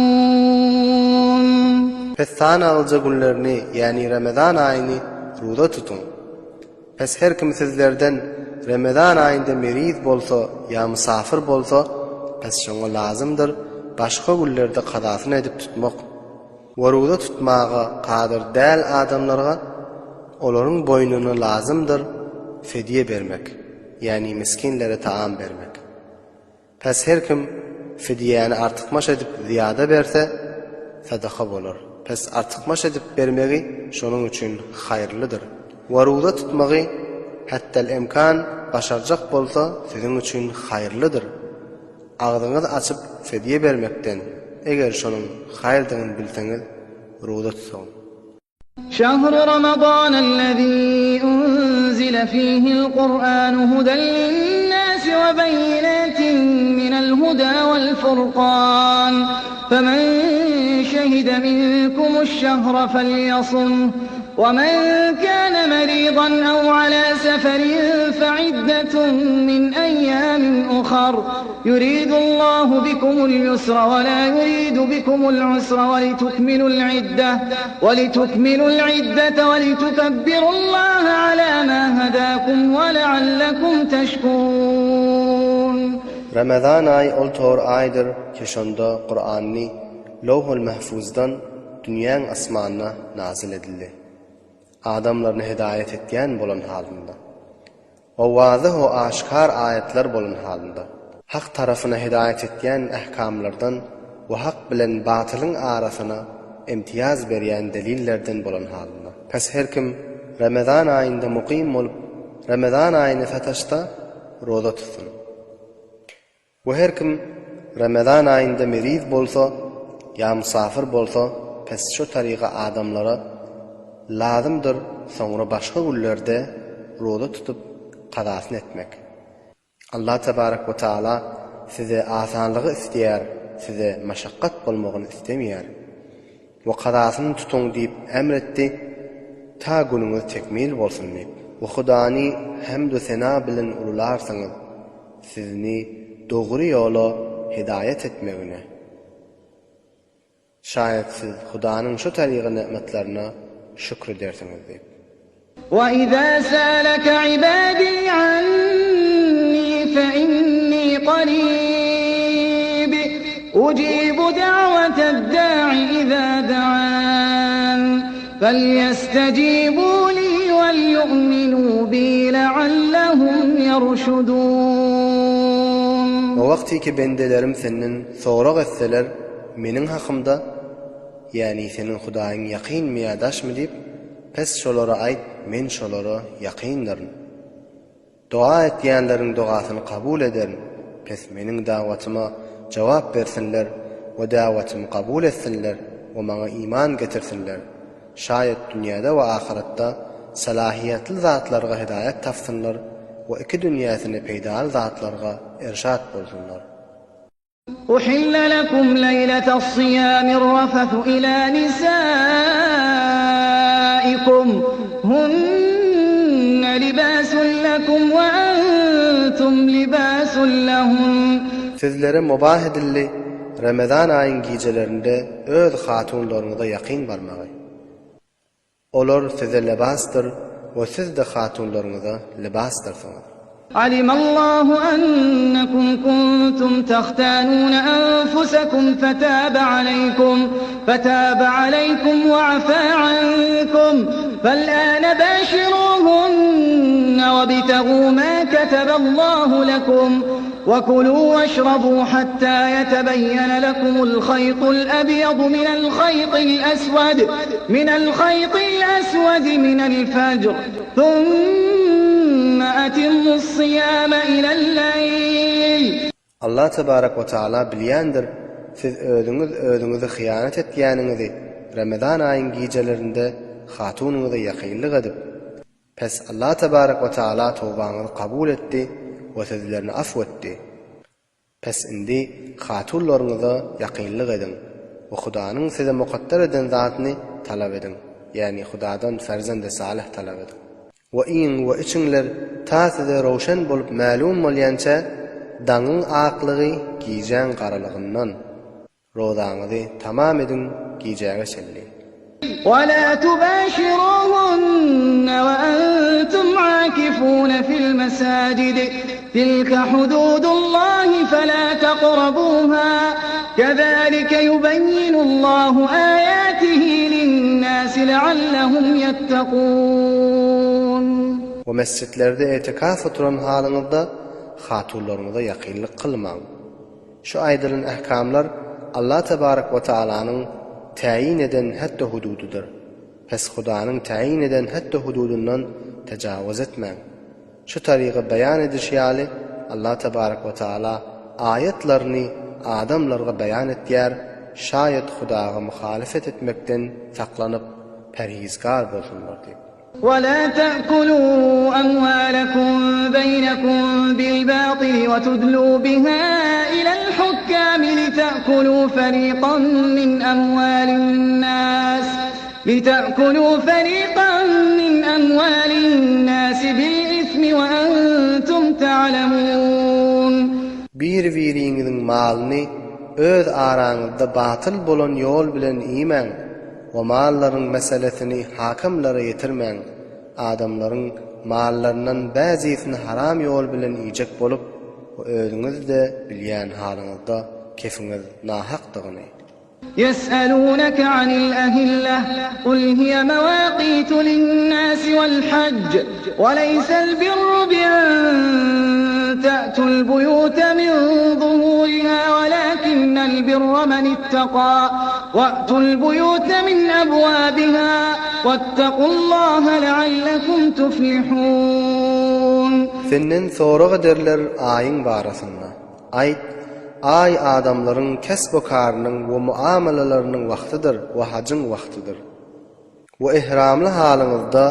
Pestan alıcı günlerini yani Ramazan ayını roza tutun. Pes her kim sizlerden Ramazan ayında meriz bolsa ya musafir bolsa, pes şoňa lazımdır başga günlerde qadasyny edip tutmak. Ve roza tutmaga qadir däl adamlarga olaryň boynuny lazımdır fediye bermek, yani miskinlere taam bermek. Pes her kim fidyäni artykmaş edip ziyada berse sadaka bolar. Pes artykmaş edip bermegi şonuň üçin haýyrlydyr. Wa roza tutmagy hattal imkan başarjak bolsa siziň üçin haýyrlydyr. Agdyňyz açyp fidye bermekden eger şonuň haýyrdygyny bilseňiz roza tutsaň. شهر رمضان الذي أنزل فيه القرآن هدى للناس وبينات من الهدى والفرقان فمن شهد منكم الشهر فليصم ومن كان مريضا أو على سفر فعدة من أيام أخر يريد الله بكم اليسر ولا يريد بكم العسر ولتكملوا العدة ولتكبروا الله على ما هداكم ولعلكم تشكرون. Ramazan ayı ol tor aydır ki şonda Qur'an'ni Lawhul Mahfuzdan dünýäň asmanyna nazil edildi. Adamlaryny hidayet etýän bolan halynda. O wazih o aşkar ayetler bolan halynda. Hak tarafına hidayet etýän ähkamlardan we hak bilen batylyň arasyna imtiyaz berýän delillerden bolan halynda. Pes her kim Ramazan ayında muqim bolup Ramazan ayını fataşda roza tutsun. Ve her kim Ramazan ayında meriz bolsa ya musafir bolsa pes şu tariqa adamlara lazımdır sonra başka günlerde roza tutup qadasyny etmek. Allah tebarek ve taala size asanlygy istəyär, size maşaqqat bolmagyny istemýär. Ve qadasyny tutun diýip emretdi, ta günüňiz tekmil bolsun diýip. Ve Hudaňy hamd we sena bilen ulularsaňyz, sizni dogry ýola hidayet etmegine. Şayet siz Hudaňyň şu tarygy nimetlerine şükür edersiňiz diýip. وَإِذَا سَأَلَكَ عِبَادِي عَنِّي فَإِنِّي قَرِيبٌ أُجِيبُ دَعْوَةَ الدَّاعِ إِذَا دَعَانِ فَلْيَسْتَجِيبُوا لِي وَلْيُؤْمِنُوا بِي لَعَلَّهُمْ يَرْشُدُونَ. O wagty ki bendelerim senden sorak etseler meniň hakymda, yani senin Hudaýyň ýaqyn mi ýa-daşmy diýip, pes şolara aýt, men şolara ýaqyndaryn. Dua etýänleriň duasyny kabul ederim. Pes meniň dawatyma jogap bersinler we dawatymy kabul etsinler we maňa iman getirsinler. Şayet dünýäde we ahiretde salahiýetli zatlarga hidayet tapsynlar we iki dünýäsini peýdal zatlarga erşat bolsunlar. أحل لكم ليلة الصيام الرفث إلى نسائكم هن لباس لكم وأنتم لباس لهم. Sizlere mubah edildi Ramazan ayın gecelerinde öz hatunlarınıza yakın barmagy. Olar size libastır ve siz de hatunlarınıza libastırsınız. علم الله أنكم كنتم تختانون أنفسكم فتاب عليكم وعفى عنكم فالآن باشروهن وابتغوا ما كتب الله لكم وكلوا واشربوا حتى يتبين لكم الخيط الأبيض من الخيط الأسود من الفجر ثم أتموا الصيام إلى الليل. Allah tebarek ve taala bilýändir, siz özüňizi hyýanat etýäniňizi Ramazan ayın gecelerinde hatunuňyza ýaqynlyk edip, pes Allah tebarek ve taala tawbaňyzy kabul etdi we sizlerini afwetdi. Pes indi hatunlaryňyza ýaqynlyk edin we Hudaňyň size muqaddar eden zatyny talap edin, ýani Hudadan farzande salih talap edin. Ve in ve içinler ta size roşan bolup ma'lum bolýança daňyň aklygy giýjän garalygyndan rozaňyzy tamam edin giýjäge şelli. ولا تباشروهن وأنتم عاكفون في المساجد تلك حدود الله فلا تقربوها كذلك يبين الله آياته للناس لعلهم يتقون. ومسcitlerde etikaf oturan halyňyzda hatunlaryňyza ýaqynlyk kılmaň. Şu aýdylan ähkamlar Allah tebarek we taalaňyň tayin eden hatta hudududur. Pes Hudaňyň tayin eden hatta hududundan tajawuz etmeň. Şu tarygy bayan ediş ýaly Allah tebarek we taala ayetlerini adamlarga bayan etýär, şayet Hudaga muhalefet etmekden saklanyp perhizgar bolsunlar diýip. ولا تأكلوا أموالكم بينكم بالباطل وتدلوا بها إلى الحكام لتأكلوا فريقا من أموال الناس بالإثم وأنتم تعلمون. Bir-biriňiziň malyny öz araňyzda batyl bolan ýol bilen iýmeň. O mallaryň meselesini hakymlara ýetirmeň. Adamlaryň mallarynyň bäzisini haram ýol bilen iýjek bolup, özüňiz de bilýän halyňyzda kefiňiz nahakdygyny. يسألونك عن الأهلة قل هي مواقيت للناس والحج وليس البر بأن تأتوا البيوت من ظهورها ولكن البر من اتقى وأتوا البيوت من أبوابها واتقوا الله لعلكم تفلحون. Senden sorak ederler aýyň barasynda. Aýt, ay adamlaryň kesb karynyň we muamalalarynyň wagtydyr we hajyň wagtydyr. We ihramly halyňyzda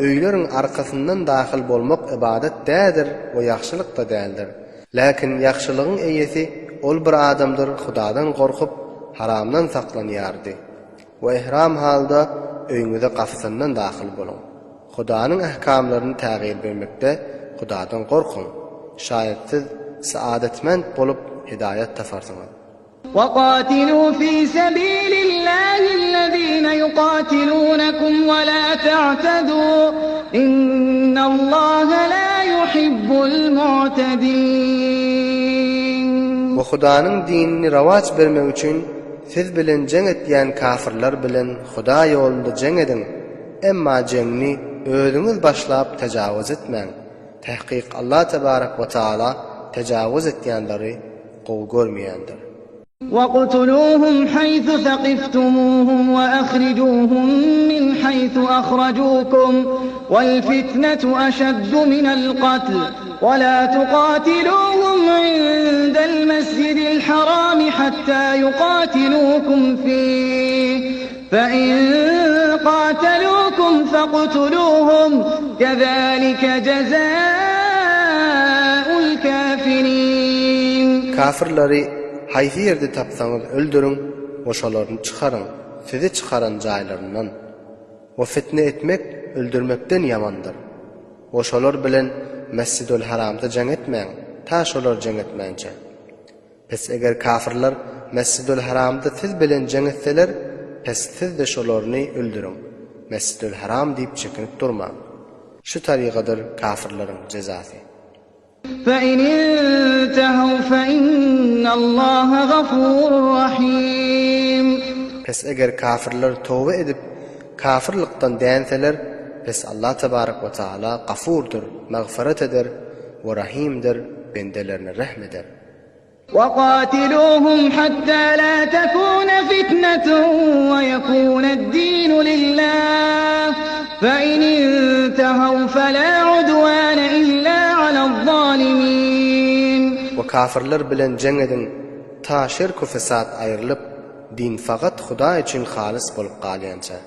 öýleriň arkasyndan daxil bolmak ibadet dädir we ýaxşylyk da däldir. Lakin yaxşılığın eýesi ol bir adamdyr Hudadan gorkup haramdan saklanýardy. We ihram halda öýüňize gafsyndan daxil bolun. Hudanyň ähkamlaryny tägyr bermekde Hudadan gorkun. Şayet siz saadetmend bolup hidayet taparsyňyz. وقاتلوا في سبيل الله الذين يقاتلونكم ولا تعتدوا إن الله لا يحب المعتدين. Bu Hudaның dinini ravaç bermek üçin siz bilen jeng etýän kafirler bilen Huda ýolunda jeng edin. Emma jengni özüňiz başlap tajawuz etmeň. Tahqiq Allah tebarak we taala tajawuz etýänleri gowy görmeýändir. وَاقْتُلُوهُمْ حَيْثُ ثَقِفْتُمُوهُمْ وَأَخْرِجُوهُم مِّنْ حَيْثُ أَخْرَجُوكُمْ وَالْفِتْنَةُ أَشَدُّ مِنَ الْقَتْلِ وَلَا تُقَاتِلُوهُمْ عِندَ الْمَسْجِدِ الْحَرَامِ حَتَّى يُقَاتِلُوكُمْ فِيهِ فَإِن قَاتَلُوكُمْ فَاقْتُلُوهُمْ كَذَلِكَ جَزَاءُ الْكَافِرِينَ. Kafirleri haýsy ýerde tapsaňyz öldürün, oşalaryny çykaryň, sizi çykaran jaýlaryndan. O fitne etmek, öldürmekden yamandyr. Oşalar bilen Mescidül Haramda jeng etmeň, ta şolar jeng etmänçe. Pes eger kafirler Mescidül Haramda siz bilen jeng etseler, pes siz de şolaryny öldürün. Mescidül Haram diýip çekinip durmaň. Şu tarygadyr kafirleriň jezasy. فَإِنِ انْتَهَوْا فَإِنَّ اللَّهَ غَفُورٌ رَحِيمٌ. Pes eger kafirler tövbe edip kafirlikden dänseler, pes Allah tebarak we taala gafurdur, mağfiret eder we rahimdir, bendelerine rahmeder. وَقَاتِلُوهُمْ حَتَّى لَا تَكُونَ فِتْنَةٌ وَيَكُونَ الدِّينُ لِلَّهِ فَإِنِ انْتَهَوْا فَلَا عُدْوَانَ إِلَّا عَلَى الظَّالِمِينَ. Ve kafirler bilen jeng edin, ta şirk we fesat aýrylyp, din faqat Huda üçin halis bolup galýança.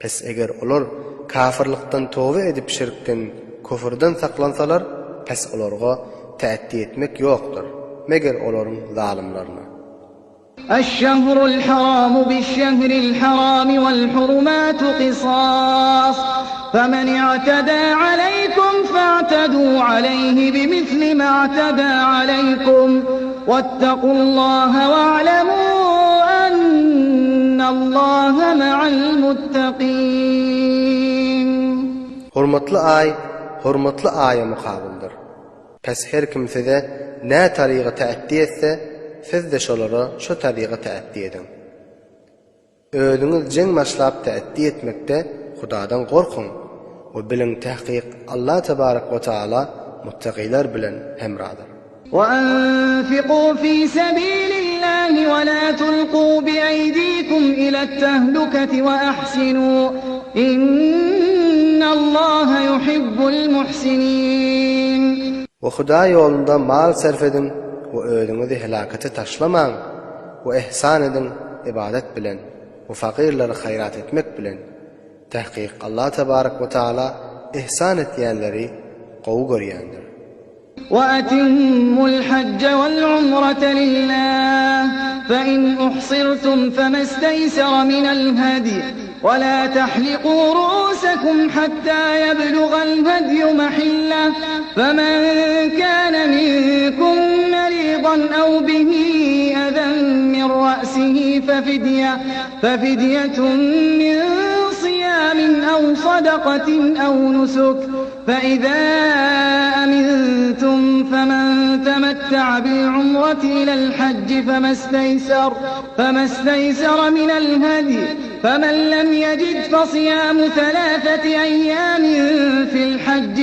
Pes eger olar kafirlikden tövbe edip şirkden, küfürden saklansalar, pes olarga tä'ddi etmek ýokdur, meger olaryň zalimlaryna. الشهر الحرام بالشهر الحرام والحرمات قصاص فمن اعتدى عليكم فاعتدوا عليه بمثل ما اعتدى عليكم واتقوا الله واعلموا أن الله مع المتقين. Hurmatly ay, hurmatly aya mukabildir. Pes her kim size ne taryga tä'ddi etse, siz de şolara şu taryga tä'ddi edin. Özüňiz jeng başlap tä'ddi etmekde Hudadan gorkun. O bilen tahqiq Allah tebarak we taala muttaqiler bilen hemradyr. وَأَنفِقُوا فِي سَبِيلِ اللَّهِ وَلَا تُلْقُوا بِأَيْدِيكُمْ إِلَى التَّهْلُكَةِ وَأَحْسِنُوا إِنَّ اللَّهَ يُحِبُّ الْمُحْسِنِينَ. O Huda ýolunda mal sarf edin, o özüňizi helakata taşlamaň, o ihsan edin ibadet bilen, o fakirlere hayrat etmek bilen. Tahqiq Allah tebarak we taala ihsan etýänleri gowy görýändir. وَأَتِمُّوا الْحَجَّ وَالْعُمْرَةَ لِلَّهِ فَإِنْ أُحْصِرْتُمْ فَمَا اسْتَيْسَرَ مِنَ الْهَدْيِ وَلَا تَحْلِقُوا رُؤُوسَكُمْ حَتَّى يَبْلُغَ الْهَدْيُ مَحِلَّهُ فَمَنْ كَانَ مِنكُم مَّرِيضًا أَوْ بِهِ أَذًى مِّن رَّأْسِهِ فَفِدْيَةٌ مِّن صِيَامٍ أَوْ صَدَقَةٍ أَوْ نُسُكٍ فَإِذَا أَمِنتُمْ فَمَن تَمَتَّعَ بِالْعُمْرَةِ إِلَى الْحَجِّ فَمَا اسْتَيْسَرَ مِنَ الْهَدْيِ فَمَن لَّمْ يَجِدْ فَصِيَامُ 3 أَيَّامٍ فِي الْحَجِّ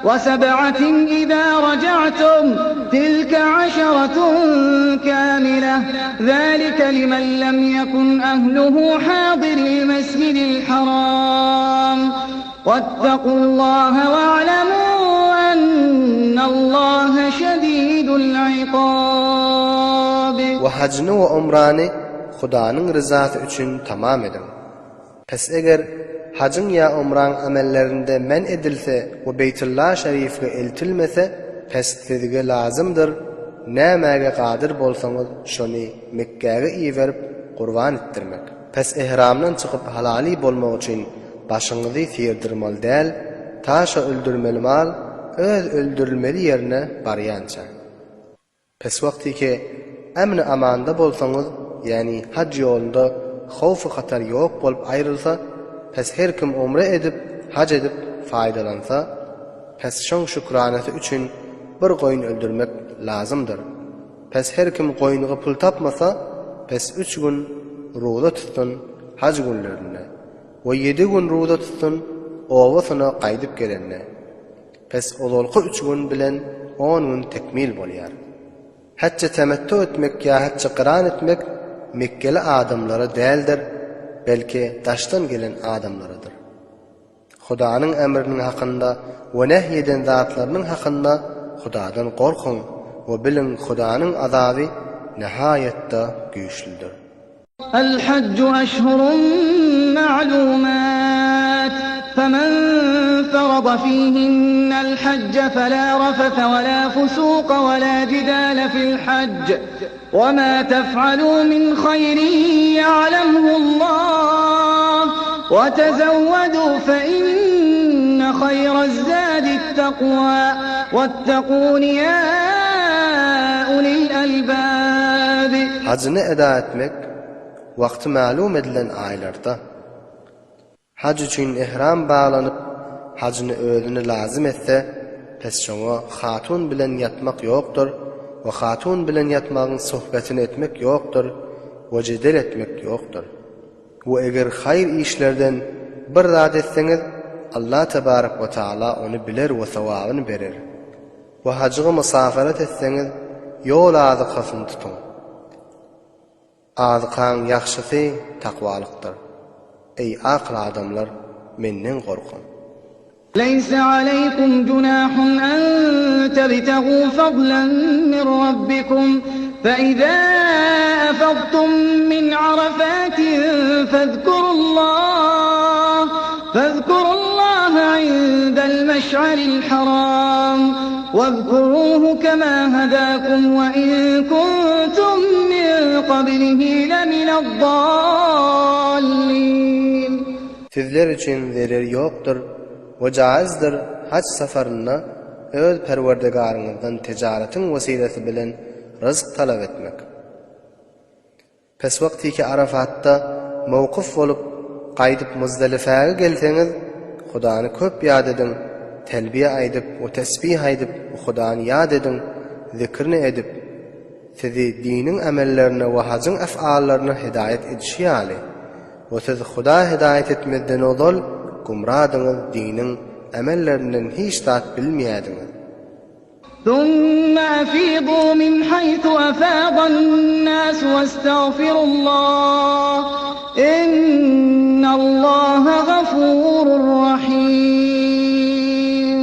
وَسَبْعَةٍ إِذَا رَجَعْتُمْ تِلْكَ 10 كَامِلَةٌ ذَلِكَ لِمَن لَّمْ يَكُنْ أَهْلُهُ حَاضِرِي الْمَسْجِدِ الْحَرَامِ وَاتَّقُوا اللَّهَ وَاعْلَمُوا أَنَّ اللَّهَ شَدِيدُ الْعِقَابِ. وحجny we umrany Hudanyň rızasy üçin tamam edin. Pes eger hajyň ya umran amellerinde men edilse we Beytullah şerifge eltilmese, pes sizge lazımdır. Nämäge qadir bolsaňyz şonu Mekkäge iýerip qurban etdirmek. Pes ihramdan çykyp halali bolmak üçin başyňyzy sirdirmeli däl, taşa öldürmeli mal öz öldürilmeli ýerine barýança. Pes wagtyke emni amanda bolsaňyz, ýani hac ýolunda howfy hatar ýok bolup aýrylsa, pes her kim umre edip, hac edip faýdalansa, pes şoň şükranaty üçin bir goýun öldürmek lazımdır. Pes her kim goýunyga pul tapmasa, pes 3 gün roza tutsun hac günlerine we 7 gün roza tutsun owasyna gaýdyp gelenne. Pes ololky 3 gün bilen 10 gün tekmil bolýar. Hacca temettu etmek ya hacca qiran etmek Mekkeli adamlara däldir, belki daşdan gelen adamlaradır. Hudaanyň emriniň hakynda we nähyeden zatlarynyň hakynda Hudadan gorkun we bilin Hudanyň azaby nihayetde güýçlidir. الحج أشهر معلومات فمن فرض فيهن الحج فلا رفث ولا فسوق ولا جدال في الحج وما تفعلوا من خير يعلمه الله وتزودوا فإن خير الزاد التقوى واتقون يا أولي الألباب. Hacını eda etmek wagty ma'lum edilen aýlarda. Hac üçin ihram bağlanyp hacını özüne lazım etse, pes şoňa hatun bilen yatmak ýokdur we hatun bilen yatmagyň sohbetini etmek ýokdur we jedel etmek ýokdur. Bu eger hayır işlerden bir zat etseňiz, Allah tebarak we taala onu biler we sawabyny berer. Ve hacıga musafaret etseňiz, ýol azykasyny tutun. Azykan ýaxşysy takvalykdyr. Ey akıl adamlar, menden gorkun. ليس عليكم جناح أن تبتغوا فضلا من ربكم فإذا أفضتم من عرفات فاذكروا الله عند المشعر الحرام واذكروه كما هداكم وإن كنتم من قبله لمن الضالين. Sizler için zerer yoktur ve caizdir hac safaryna öz Perwerdigaryňyzdan tijaretin wesilesi bilen rızk talap etmek. Pes wagtyki Arafatda mowquf bolup gaýdyp Muzdalifaga gelseňiz, Hudany köp ýad edin, telbiye aýdyp we tesbih aýdyp Hudany ýad edin, zikrini edip sizi diniň amellerine we hajyň afallaryna hidayet edişi ýaly. Ve siz Huda hidayet etmeden odol, gumradyňyz diniň amellerinden hiç tat bilmeýärdiňiz. ثم أفيضوا من حيث أفاض الناس واستغفروا الله إن الله غفور رحيم.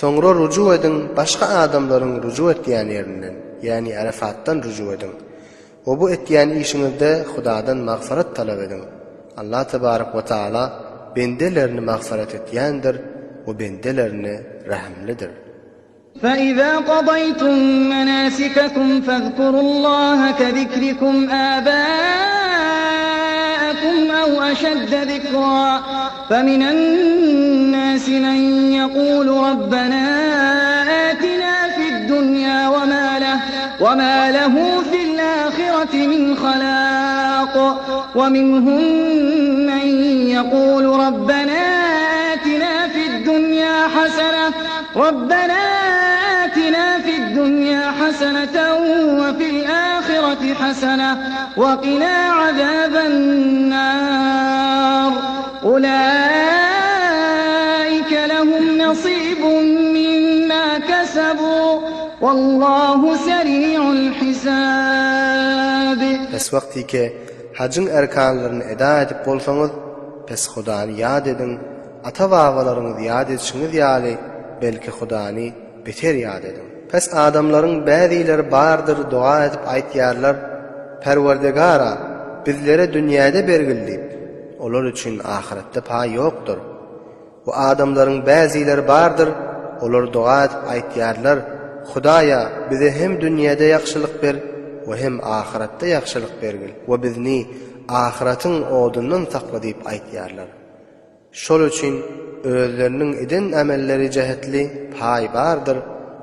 Soňra ruju edin, başga adamlaryň ruju etýän ýerinden, ýani Arafatdan ruju edin. O bu etýän işiňizde Hudadan magfirat talap edin. Allah tebarak we taala bendelerini magfirat etýändir we bendelerini rahimlidir. فإذا قضيتم مناسككم فاذكروا الله كذكركم آباءكم أو أشد ذكرا فمن الناس من يقول ربنا آتنا في الدنيا وما له في الآخرة من خلاق ومنهم من يقول ربنا آتنا في الدنيا حسنة وفي الآخرة حسنة وقنا عذاب النار أولئك لهم نصيب مما كسبوا والله سريع الحساب. Pes wagtyki hajyň erkanlaryny eda edip bolsaňyz, pes Hudany ýad edin, ata-babalaryňyzy ýad etişiňiz ýaly belki Hudany beter ýad edin. Pes adamlaryň bäzileri bardyr dua edip aýtýarlar, Perwerdigara bizlere dünýäde bergildi. Olar üçin ahiretde paý ýokdur. Bu adamlaryň bäzileri bardyr olar dua edip aýtýarlar: "Hudaýa, bize hem dünýäde ýagşylyk ber, we hem ahiratda ýagşylyk bergil, we bizni ahiratın odundan sakla" diýip aýtýarlar. Şol üçin özleriniň eden amelleri jehetli pay bardyr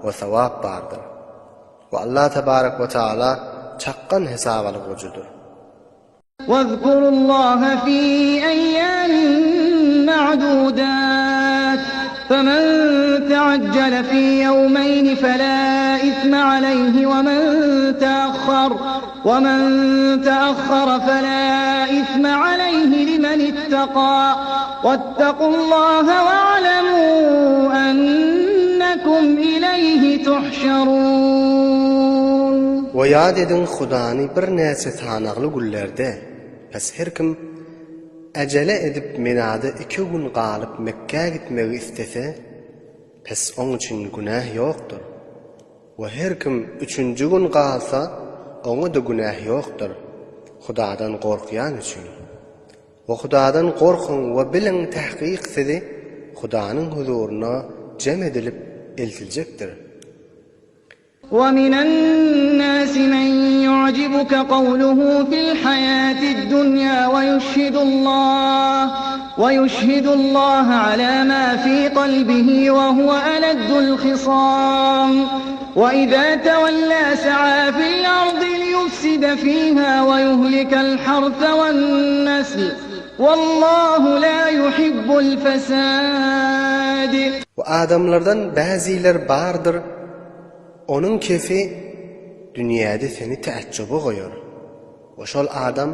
we sawap bardyr. Ve Allah tebarek ve taala çakkan hesap alyjydyr. واذكروا الله في أيام معدودات فمن تعجل في يومين فلا إثم عليه ومن تأخر فلا إثم عليه لمن اتقى واتقوا الله واعلموا أنكم إليه تحشرون. Ve yad edin Hudany bir näçe tanagly güllerde, pes her kim acele edip Minada 2 gün galyp Mekke'ye gitmegi istese, pes onun için günah yoktur. Ve her kim 3-nji gün galsa, oňa da günah yoktur. Hudadan gorkýan üçin. Ve Hudadan gorkun we bilen tahqiq sizi Hudanyň huzuruna cem edilip eltiljekdir. ومن الناس من يعجبك قوله في الحياة الدنيا ويشهد الله على ما في قلبه وهو ألد الخصام وإذا تولى سعى في الأرض ليفسد فيها ويهلك الحرث والنسل والله لا يحب الفساد. وآدمlardan bäziler bardyr, onun kefi dünyada seni teaccübe goýar. Oşol adam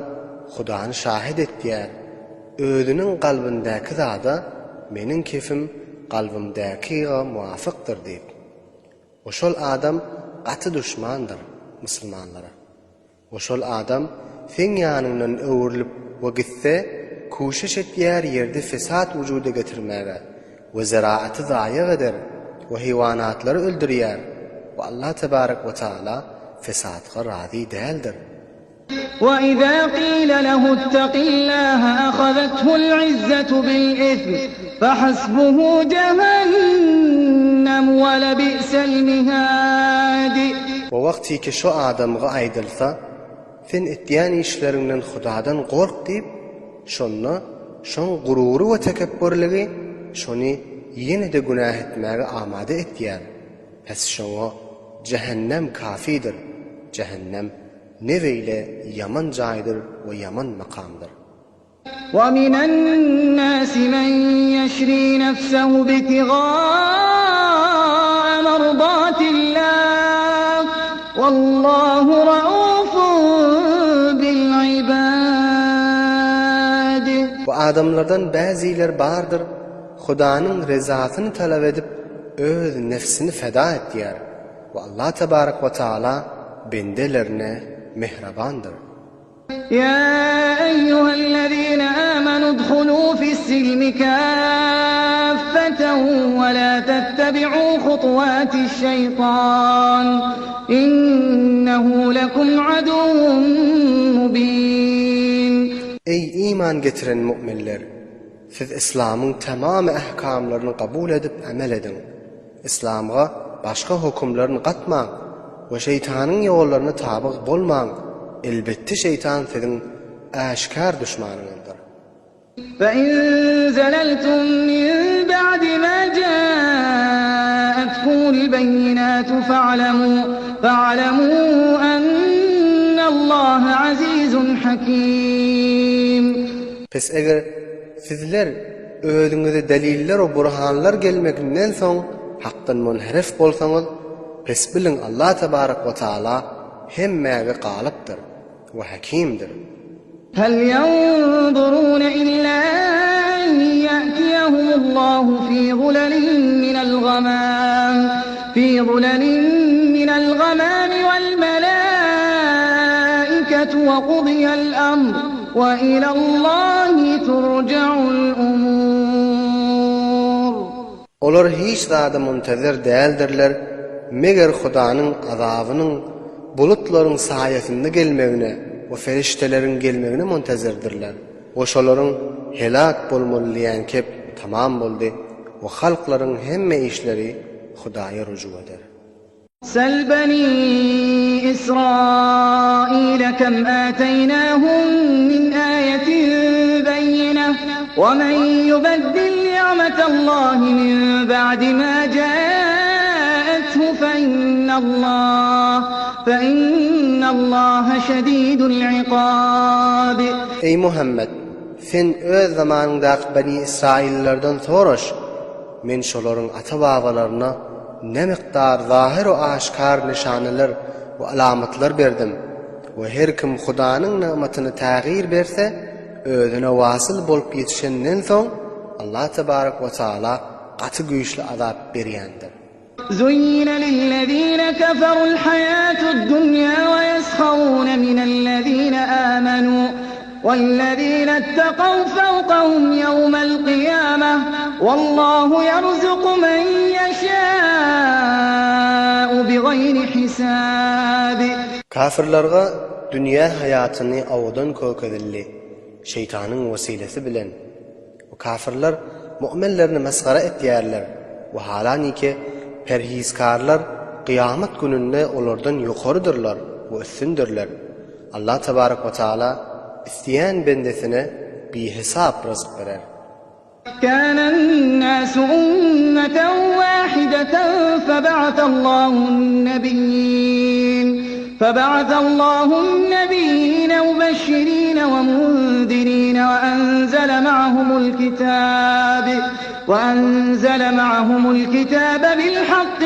Hudany şahid etdiýär. Özünün galbyndaky zada meniň kefim galbymdakyga muwafykdyr diýip. Oşol adam gaty düşmandyr musulmanlara. Oşol adam sen ýanyňdan öwrülip we gitse kuşaş etýär ýerde fesat wujuda getirmäge we ziraaty zaýa eder we heýwanatlary öldürýär. Ve Allah tebarek ve taala fesadga razi däldir. وإذا قيل له اتق الله أخذته العزة بالإثم فحسبه جهنم ولبئس المهاد. Ve wagty ki şu adamga aýdylsa, sen etýän işlerinden Hudadan gork diýip, şoň gurury we tekebbürligi şony ýene-de günah etmäge amade etýär. Pes şoňa cehennem kafidir. Cehennem neveyle yaman jaýdyr we yaman makamdyr. ومن الناس من يشري نفسه ابتغاء مرضات الله والله رؤوف بالعباد. Bu adamlardan bäziler bardyr, Hudanyň rezatyny talap edip öz nefsini feda etdiýär. Ve Allah tebarek ve taala bendelerine mehrabandır. يا أيها الذين آمنوا ادخلوا في السلم كافة ولا تتبعوا خطوات الشيطان إنه لكم عدو مبين. Ey iman getiren müminler! Siz İslam'ın tamam ahkamlarını kabul edip amel edin. İslam'a başka hukumlarını katmaň we şeytanyň ýollarına taby bolmaň. Elbette şeytan sizin aşkar düşmanınızdır. فإن زللتم من بعد ما جاءتكم البينات فاعلموا أن الله عزيز حكيم. Pes eger sizler özüňize deliller we burhanlar gelmeginden soň hakdan munharif bolsaňyz, pes bilin Allah tebarek ve taala hemmäge galypdyr ve hakimdir. هل ينظرون إلا أن يأتيهم الله في ظلل من الغمام والملائكة وقضي الأمر وإلى الله ترجع الأمور. Olar hiç zada muntazir däldirler, meger Hudanyň azabynyň bulutlaryň saýasynda gelmegine we ferişteleriň gelmegine muntazirdirler. Oşolaryň helak bolmaly diýen kep tamam boldy. ve halkların hemme işleri Hudaya rucu eder. سل بني إسرائيل كم آتيناهم من آية بينة ومن يبدل نعمة الله من بعد ما جاءته فإن الله شديد العقاب. Ey Muhammed, sen öz zamanındaki Bani İsraillerden soruş, men şoların ata-babalarına ne miqdar zahir ve aşkar nişanlar ve alamatlar berdim. Ve her kim Hudanın nimetini tağyir berse, özüne vasıl bolup yetişenden soň Allah tebarek ve taala gaty güýçli azap berýändir. زين للذين كفروا الحياة الدنيا ويسخرون من الذين آمنوا والذين اتقوا فوقهم يوم القيامة والله يرزق من يشاء بغير حساب. Kafirlarga dünya hayatyny awdan kökedilli şeytanyň wesilesi bilen o kafirler mu'minlerini mesgara etýärler we halaniki perhizkarlar kıyamet gününde olardan yukarıdırlar ve üstündürler. Allah tebarek ve taala isteyen bendesine bir hesap rızık verer. كان الناس أمة واحدة فبعث الله النبيين مبشرين ومنذرين وأنزل معهم الكتاب بالحق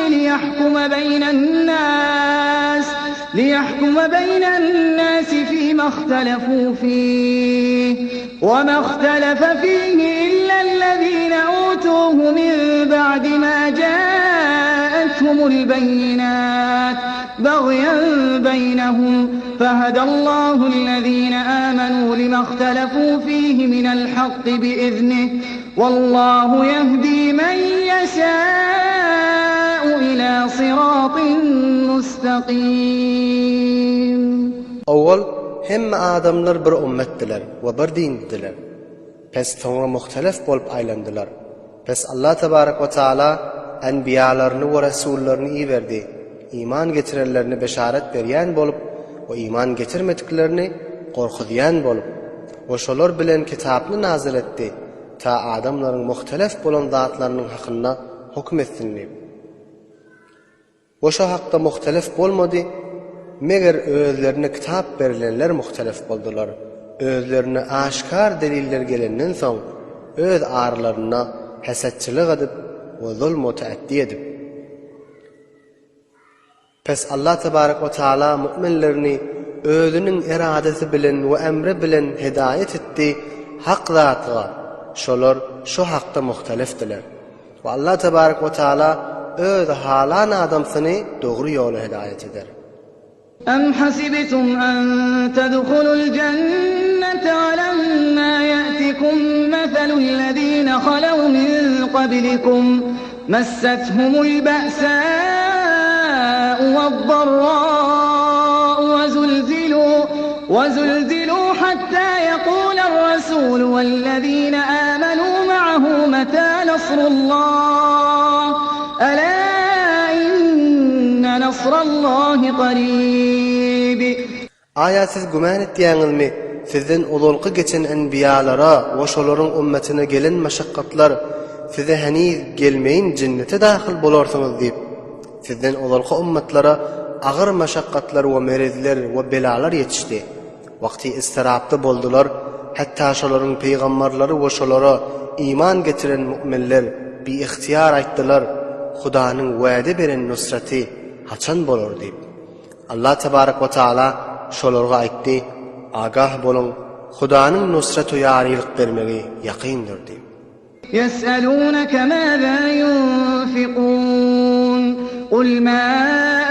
ليحكم بين الناس فيما اختلفوا فيه وما اختلف فيه إلا الذين أوتوه من بعد ما جاءتهم البينات بغيا بينهم فهدى الله الذين آمنوا لما اختلفوا فيه من الحق بإذنه والله يهدي من يشاء إلى صراط مستقيم. Awwal hemme adamlar bir ummetdiler we bir dindiler. Pes soňra muhtelif bolup aýlandylar. Pes Allah tebarek we taala enbiyalaryny we rasullaryny iýberdi. İman getirenlerini beşaret berýän bolup we iman getirmediklerini gorkudýan bolup we şolar bilen kitapny nazil etdi. Ta adamlaryň muhtelif bolan zatlarynyň hakynda hukm etsinler. Oşa hakda muhtelif bolmady, meger özlerine kitap berilenler muhtelif boldular. Özlerine aşkar deliller gelenden soň öz arlaryna hasadçylyk edip we zulm mutaaddi edip. Pes Allah tebarek ve taala mu'minlerini özünün iradesi bilen we emri bilen hidayet etdi hak zatyga. Şolar şu hakda muhtelifdiler. Ve Allah tebarek ve taala öz halan adamsyny dogry ýola hidayet eder. أم حسبتم أن تدخلوا الجنة ولما يأتكم مثل الذين خلوا من قبلكم مستهم البأساء والضراء وزلزلوا حتى يقول الرسول والذين آمنوا معه متى نصر الله ألا إن نصر الله قريب. Aya siz güman etdiňizmi sizden ululky geçen enbiyalara we şolaryň ummetine gelen meşakkatlar size heniz gelmeyin cennete dahil bolarsyňyz diýip sizden ululky ummetlere agyr meşakkatlar we merizler we belalar yetişdi. Wagty istirapda boldular, hatta şolaryň peýgamberleri we şolara iman getiren mu'minler bi ihtiýar aýtdylar, Hudanyň wa'de beren nusraty haçan bolar diýip. Allah tebarek ve taala şolarga aýtdy, agah bolun, Hudanyň nusraty ýarylyk bermegi ýaqyndyr diýip. يسألونك ماذا ينفقون قل ما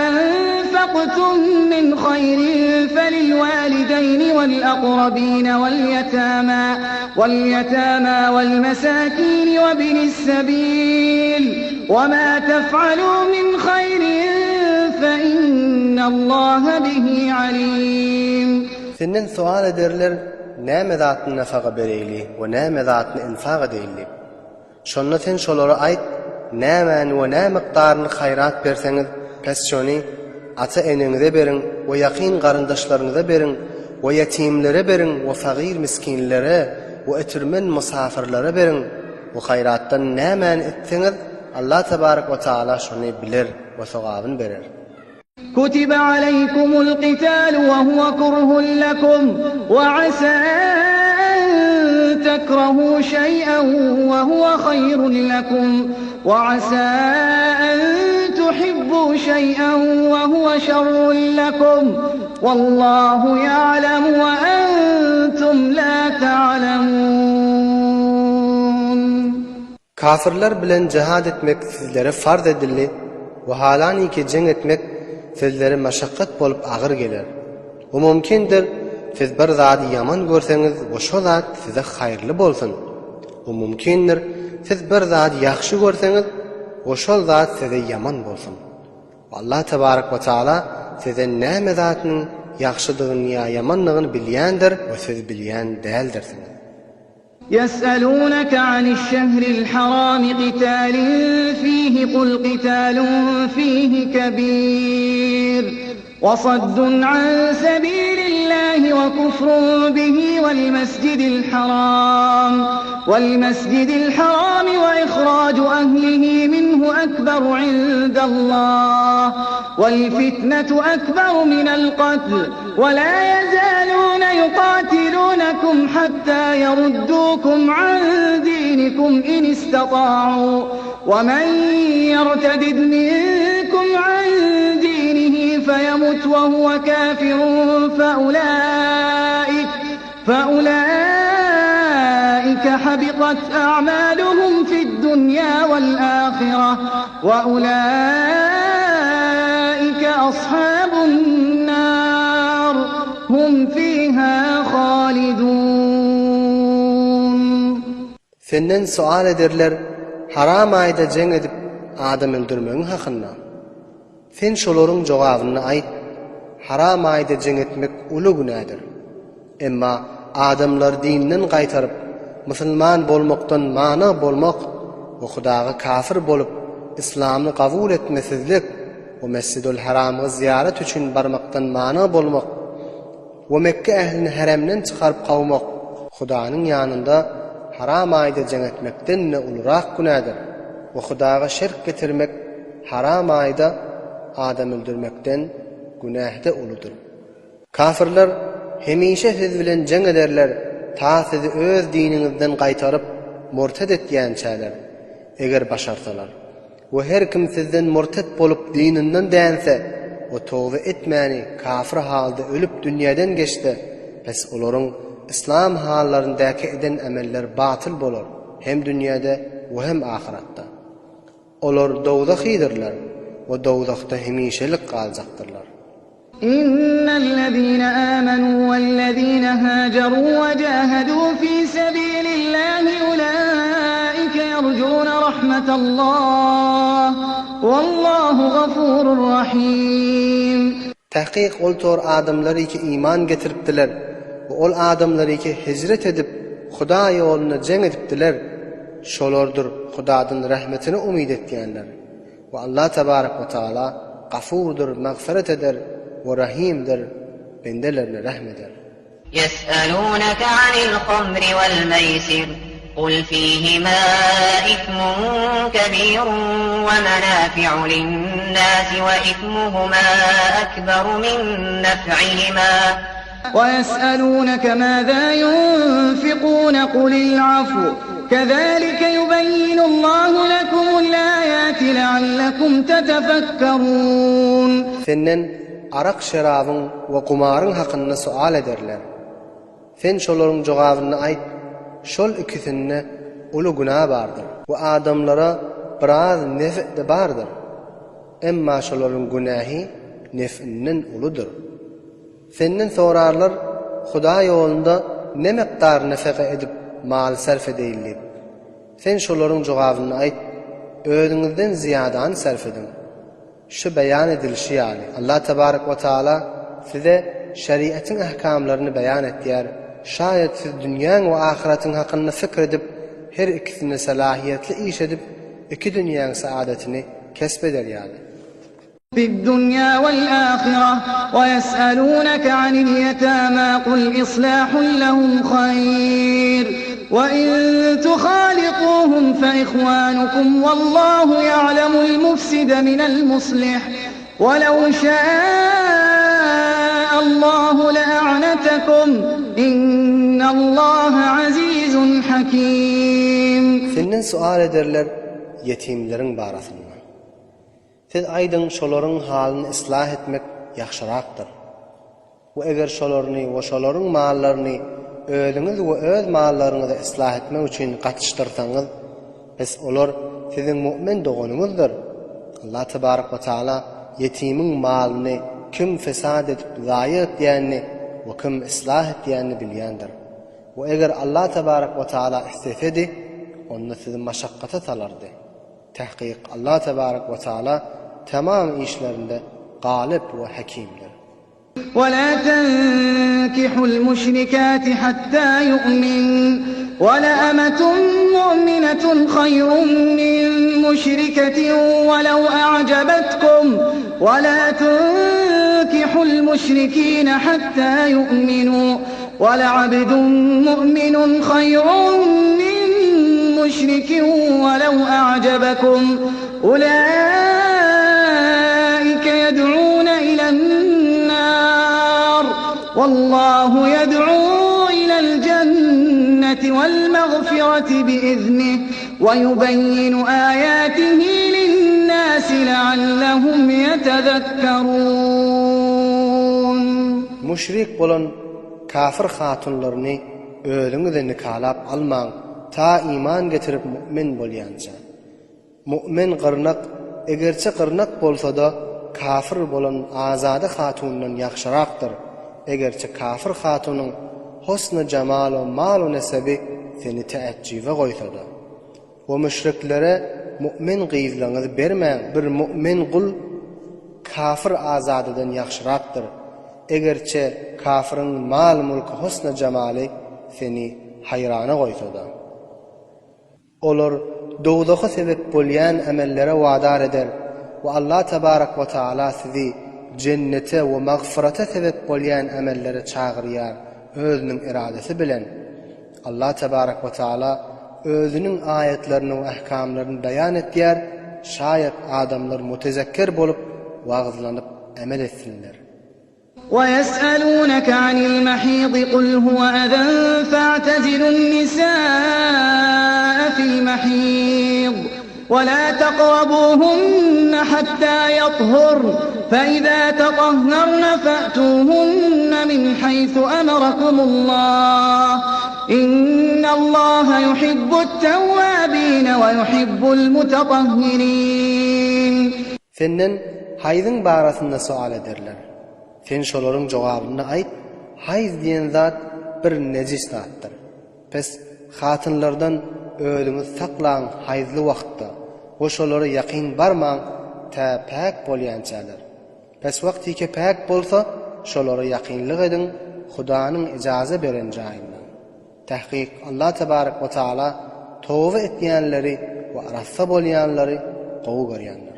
أنفقتم من خير فللوالدين والأقربين واليتامى والمساكين وابن السبيل وما تفعلوا من خير فإن الله به عليم. Senden sual ederler, näme zatny nafaga bereyli we näme zatny infaq edeyli. Şonda sen şolara ayt, nämen we nä miqdaryny hayrat berseňiz, pes şonu ata eneňize berin, we ýakyn garyndaşlaryňyza berin, we ýetimlere berin, we fagir miskinlere, we etirmen musafirlere berin. Bu hayratdan nämen etseňiz, Allah tebarak we taala şonu bilir we sowabyn berer. كتب عليكم القتال وهو كره لكم وعسى أن تكرهوا شيئا وهو خير لكم وعسى أن تحبوا شيئا وهو شر لكم والله يعلم وأنتم لا تعلمون. Kafirler bilen cihad etmek sizlere farz edildi ve halaniki jeng etmek sizlere maşakkat bolup ağır gelir. O mümkindir siz bir zady yaman görseňiz, o şo zat size hayrly bolsun. O mümkindir siz bir zady ýaxşy görseňiz, o şol zat size yaman bolsun. Allah tebarak we taala size näme zatynyň ýaxşydygyny ýa ýamanlygyny bilýändir we siz bilýän däldirsiniz. يسألونك عن الشهر الحرام قتال فيه قل قتال فيه كبير وصد عن سبيل الله وكفر به والمسجد الحرام وإخراج أهله منه أكبر عند الله والفتنة أكبر من القتل ولا يزالون يقاتلونكم حتى يردوكم عن دينكم إن استطاعوا ومن يرتدد منكم عن دينه فيمت وهو كافر فأولئك حبطت أعمالهم في الدنيا والآخرة وأولئك أصحاب النار هم فيها خالدون. Senden sual ederler, haram ayda jeng edip adam öldürmeň hakynda. Sen şolaryň jogabyny aýt. Haram ayda jeng etmek uly günädir. Emma adamlar dininden gaýtaryp musulman bolmakdan mana bolmak we Hudaga kafir bolup İslamny kabul etmesizlik we Mescidul Haramga ziyaret üçin barmakdan mana bolmak we Mekke ehlini haremden çykaryp gawmak Hudanyň ýanynda haram ayda jeng etmekden ne ulrak günädir. We Hudaga şirk getirmek haram ayda adam öldürmekden günähde uludur. Kafirler hemişe siz bilen jeng ederler, ta sizi öz diniňizden gaýtaryp murted etýänçäler. Eger başarsalar we her kim sizden murted bolup dininden dänse, o tawba etmäni kafir halda ölüp dünýäden geçdi. Bes olaryň İslam hallaryndaky eden emeller batyl bolar, hem dünýäde we hem ahiratda. Olar dowdakydylar we dowdakda hemişelik galjaktyrlar. إن الذين آمنوا والذين هاجروا وجاهدوا في سبيل الله أولئك يرجون رحمة الله والله غفور رحيم. Tahqiq ol tor adamlary ki iman getiripdiler we ol adamlary ki hicret edip Huda ýoluna jeng edipdiler. Şolardyr Hudadan rahmetini umid etýänler. Ve Allah tebarak ve taala gafurdur, mağfiret eder ve rahimdir, bendelerine rahmeder. يسألونك عن الخمر والميسر قل فيهما إثم كبير ومنافع للناس وإثمهما أكبر من نفعهما ويسألونك ماذا ينفقون قل العفو كذلك يبين الله لكم الآيات لعلكم تتفكرون. Senden arak şerabyň we kumaryň hakynda sual ederler. Sen şolaryň jogabyny aýt. Şol ikisinde uly günah bardyr. Bu adamlara biraz nef de bardyr. Emma şolaryň günahy nefinden ulydyr. Senden sorarlar, Huda ýolunda ne miqdar nefaka edip mal sarf edýärler. Sen şolaryň jogabyny aýt. Özüňizden ziýadany sarf edin. Şu beyan edilişi ýaly Allah tebarak we taala size şeriatyň ahkamlaryny beyan etýär. Şayet siz dünýäň we ahiretiň hakynda fikir edip her ikisini salahiyetli iş edip iki dünyanın saadetini kesbeder yani. في الدنيا والآخرة ويسألونك عن اليتامى قل إصلاح لهم خير وإن تخالطوهم فإخوانكم والله يعلم المفسد من المصلح ولو شاء الله لأعنتكم إن الله عزيز حكيم. Senin sual ederler yetimlerin barasında. Siz aydın şoların halini ıslah etmek yaxşıraktır. Ve eğer şolarını ve şoların mallarını özünüz ve öz mallarınızı ıslah etmek için katıştırsanız, biz olar sizin mümin doğununuzdur. Allah Tebarek ve Teala yetimin malını kim fesad edip zayi etdiğini ve kim ıslah etdiğini bilyendir. Ve eğer Allah Tebarek ve Teala isteseydi, onu sizin maşakkata salardı. Tahqiq Allah Tebarek ve Teala tamam işlerinde galip ve hakimdir. ولا تنكحوا المشركات حتى يؤمن ولأمة مؤمنة خير من مشركة ولو أعجبتكم ولا تنكحوا المشركين حتى يؤمنوا ولعبد مؤمن خير من مشرك ولو أعجبكم أولئك يدعون إلى النار والله يدعو إلى الجنة والمغفرة بإذنه ويبين آياته للناس لعلهم يتذكرون. Müşrik bolan kafir hatunlarını ölüňizde nikalap almaň ta iman getirip mümin bolýança. Mümin gyrnak egerçe gyrnak bolsa da kafir bolan azada hatundan yaxşyraktır. Egerçe kafir hatunun husn-u jamal we mal we nesebi seni teäccibe goýsa da. O müşriklere mümin gyzlaňyzy bermäň. Bir mümin kul kafir azadadan yaxşyraktır. Egerçe kafirin mal mulky husn-u jamali seni hayrana goýsa da. Olar dowdaga sebep bolýan amellere wadar eder we Allah Tebarek we Teala sizi cennete we magfirata sebep bolýan amellere çagyrýar özüniň iradesi bilen. Allah Tebarek we Teala özüniň ayetlerini we ahkamlaryny bayan etýär, şayet adamlar mutezekkir bolup wagzlanyp amel etsinler. ويسألونك عن المحيض قل هو أذى فاعتزلوا النساء في المحيض ولا تقربوهن حتى يطهرن فإذا تطهرن فأتوهن من حيث أمركم الله إن الله يحب التوابين ويحب المتطهرين. Senden haydın barasında sual ederler. Sen şolaryň jogabyny aýt. Hayz diýen zat bir nejis zatdyr. Pes hatynlardan özüňiz saklaň hayzly wagtda. O şolary ýaqyn barmaň ta pak bolýançalar. Pes wagty ki pak bolsa şolary ýaqynlyk edin Hudaňyň ijaza beren jaýyndan. Tahqiq Allah Tebarek we Teala tawba etýänleri we arassa bolýanlary gowy görýänler.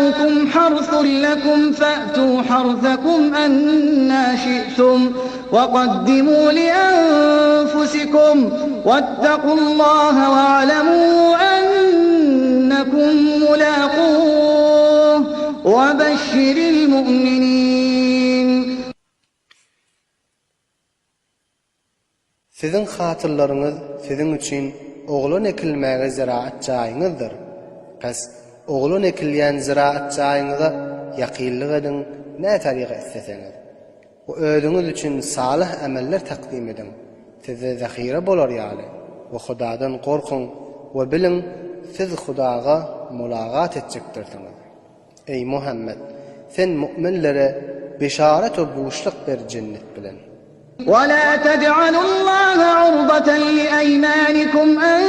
نساؤكم حرث لكم فأتوا حرثكم أنى شئتم وقدموا لأنفسكم واتقوا الله واعلموا أنكم ملاقوه وبشر المؤمنين. Sizin hatırlarınız sizin için oğlun ekilmäge ziraat jaýyňyzdyr. Pes oğlun ekilýän ziraat jaýyňyza ýaqynlyk edin, ne taryga isteseňiz. O özüňiz üçin salih ameller takdim edin. Size zahira bolar ýaly. We Hudadan gorkun we bilin siz Hudaga mulagat etjekdirsiňiz. Ey Muhammed, sen müminlere beşaret we buşluk ber cennet bilen. ولا تجعلوا الله عرضة لأيمانكم أن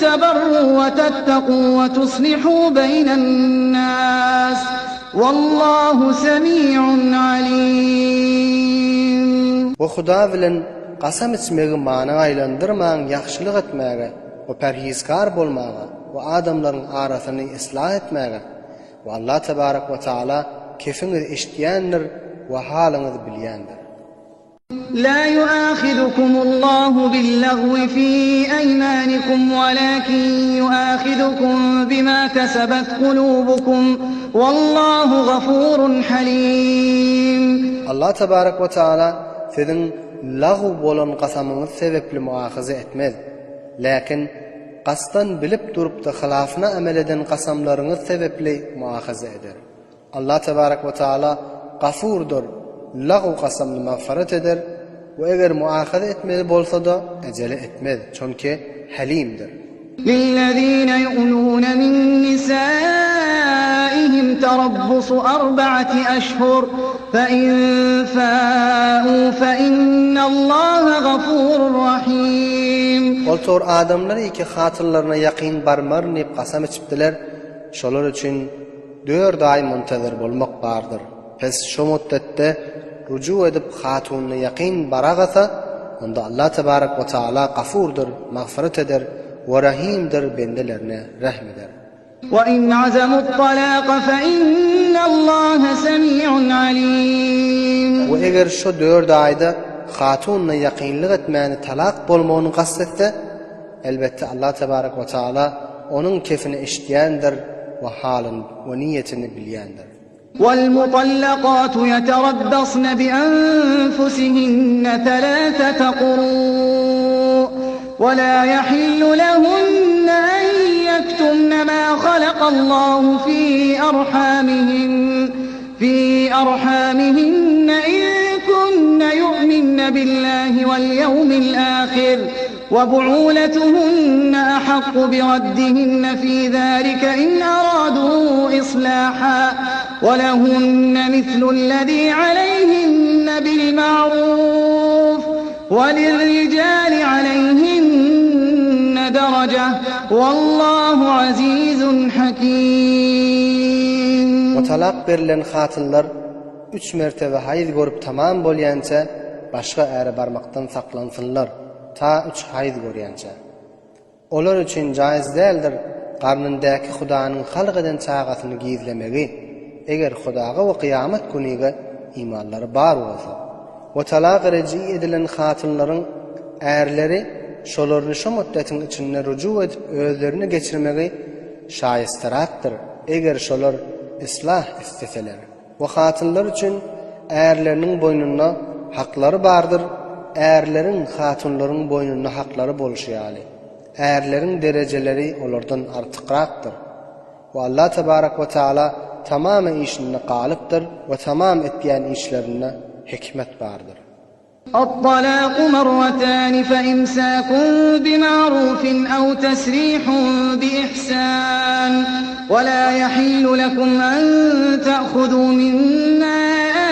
تبروا وتتقوا وتصلحوا بين الناس والله سميع عليم. Ve Huda bilen qasam içmegi many aylandyrmaň ýaxşylyk etmäge, we perhizkar bolmaga, we adamlaryň arasyny islah etmäge. Ve Allah tebarek ve taala kefiniz eşitýändir we halyňyzy bilýändir. لا يؤاخذكم الله باللغو في أيمانكم ولكن يؤاخذكم بما كسبت قلوبكم والله غفور حليم. Allah tebarek ve taala sizin lağw bolan qasamyňyz sebepli muahaza etmez. Lakin qasdan bilip durup da hilafına amel eden qasamlaryňyz sebepli muahaza eder. Allah tebarek ve taala gafurdur. Lağw qasamny mağfiret eder we eger muahaza etmeli bolsa da ecele etmez. Çünkü halimdir. للذين يؤلون من نسائهم تربص 4 أشهر فإن فاءوا فإن الله غفور رحيم. Oltor adamlar iki hatırlarına yaqin barmarnyp qasam içipdiler. Şolar üçin 4 ay muntazir bolmak bardyr. Pes şu muddatda ruju edip hatunny yaqin baragasa, onda Allah tebarek ve taala gafurdur, mağfiret eder ve rahimdir, bendelerine rahm eder. وإن عزموا الطلاق فإن الله سميع عليم. Ve eger şu 4 ayda hatunny yaqinlik etmäni talaq bolmagyny gastetse, elbette Allah tebarek ve taala onun kefini eşitýändir ve halyn ve niyetini bilýändir. والمطلقات يتربصن بأنفسهن 3 قروء ولا يحل لهن أن يكتمن ما خلق الله في أرحامهن إن كن يؤمن بالله واليوم الآخر وبعولتهن أحق بردهن في ذلك إن أرادوا إصلاحا ولهن مثل الذي عليهن بالمعروف وللرجال عليهن درجة والله عزيز حكيم. Talaq berilen hatınlar 3 mertebe hayız görüp tamam bolýança başga äri barmakdan saklansınlar ta 3 hayız görýänçe. Olar üçin jaiz däldir garnyndaky Hudaanyň halk eden çağasyny gizlemegi eger Hudaga we kıyamet günüge imanlary bar bolsa. We talaq rejî edilen hatınlaryň ärleri şolaryny şu muddatyň içinde ruju edip özlerini geçirmegi şaýystaratdyr eger şolar islah isteseler. Ve hatınlar için erlerinin boynuna hakları bardır. Erlerin hatunların boynuna hakları bolşýaly. Erlerin dereceleri onlardan artykraktır. Ve Allah tebarek ve taala tamamen işini galypdyr ve tamam etýän işlerine hikmet bardır. الطلاق مرتان فإمساك بمعروف أو تسريح بإحسان ولا يحل لكم أن تأخذوا مما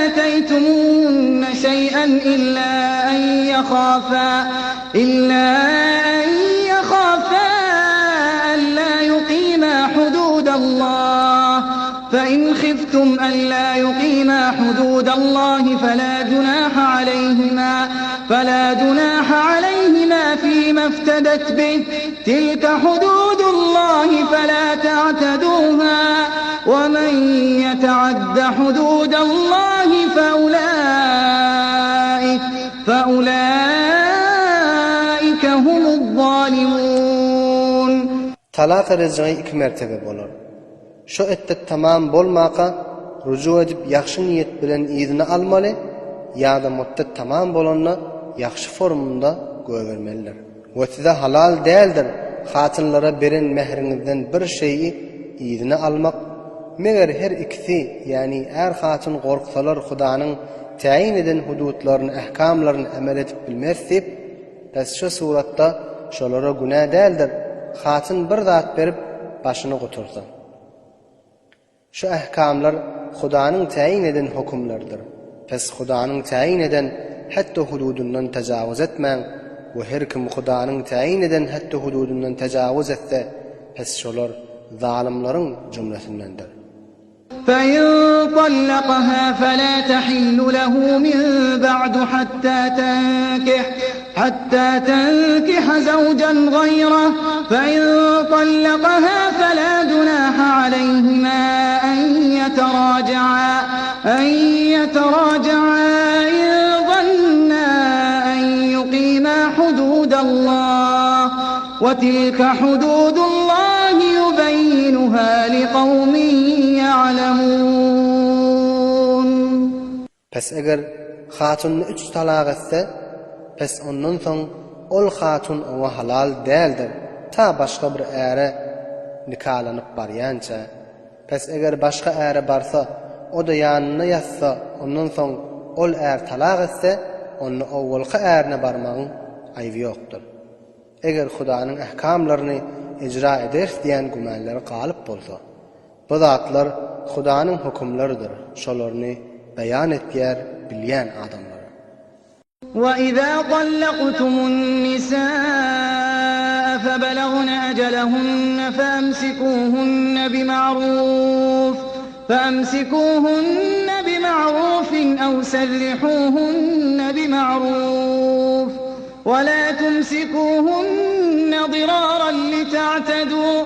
آتيتموهن شيئا إلا أن يخافا ألا يقيما حدود الله فإن خفتم ألا يقيما حدود الله فلا جناح عليهما فيما افتدت به تلك حدود الله فلا تعتدوها ومن يتعد حدود الله فأولئك هم الظالمون. Talaq rejigi 2 mertebe bolar. Şu etdet tamam bolmaqa ruju edip yaxşı niyet bilen izini almaly ýa-da muddat tamam bolanda yaxşı formunda göwermelidir. We size halal däldir hatynlara beren mehriňizden bir şeýi izini almak meger her ikisi ýani er hatyn gorksalar Hudaanyň taýin eden hududlaryny ähkamlaryny amel edip bilmersip pes şu suratda şolara günah däldir hatyn bir zat berip başyny gutursa. Şu ähkamlar Hudaanyň taýin eden hukumlardyr. Pes Hudaanyň taýin eden hatda hududundan tajawuz etmäň we her kim Hudaanyň taýin eden hatda hududundan tajawuz etse pes şolar zalimlaryň jumlasindendir. فإن طلقها فلا تحل له من بعد حتى تنكح زوجا غيره. فإن طلقها فلا جناح عليهما أن يتراجعا إن ظنا أن يقيما حدود الله، وتلك حدود الله يبينها لقوم يعلمون. Pes eger hatunny 3 talaq etse, pes ondan soň ol hatun ona halal däldir, ta başga bir äre nikahlanıp barýança. Pes eger başga äre barsa, o da ýanyna ýatsa, ondan soň ol är talaq etse, onu awwalky ärine barmagyň aýby ýokdur. Eger Hudaýyň ähkamlaryny ijra eder diýen gumanlary galyp bolsa, bu zatlar Hudaýyň hukmlarydyr. Şolaryny beýan etýär bilýän adamlar. وَإِذَا طَلَّقْتُمُ النِّسَاءَ فَبَلَغْنَ أَجَلَهُنَّ فَأَمْسِكُوهُنَّ بِمَعْرُوفٍ أَوْ سَرِّحُوهُنَّ بِمَعْرُوفٍ وَلَا تُمْسِكُوهُنَّ ضِرَارًا لِتَعْتَدُوا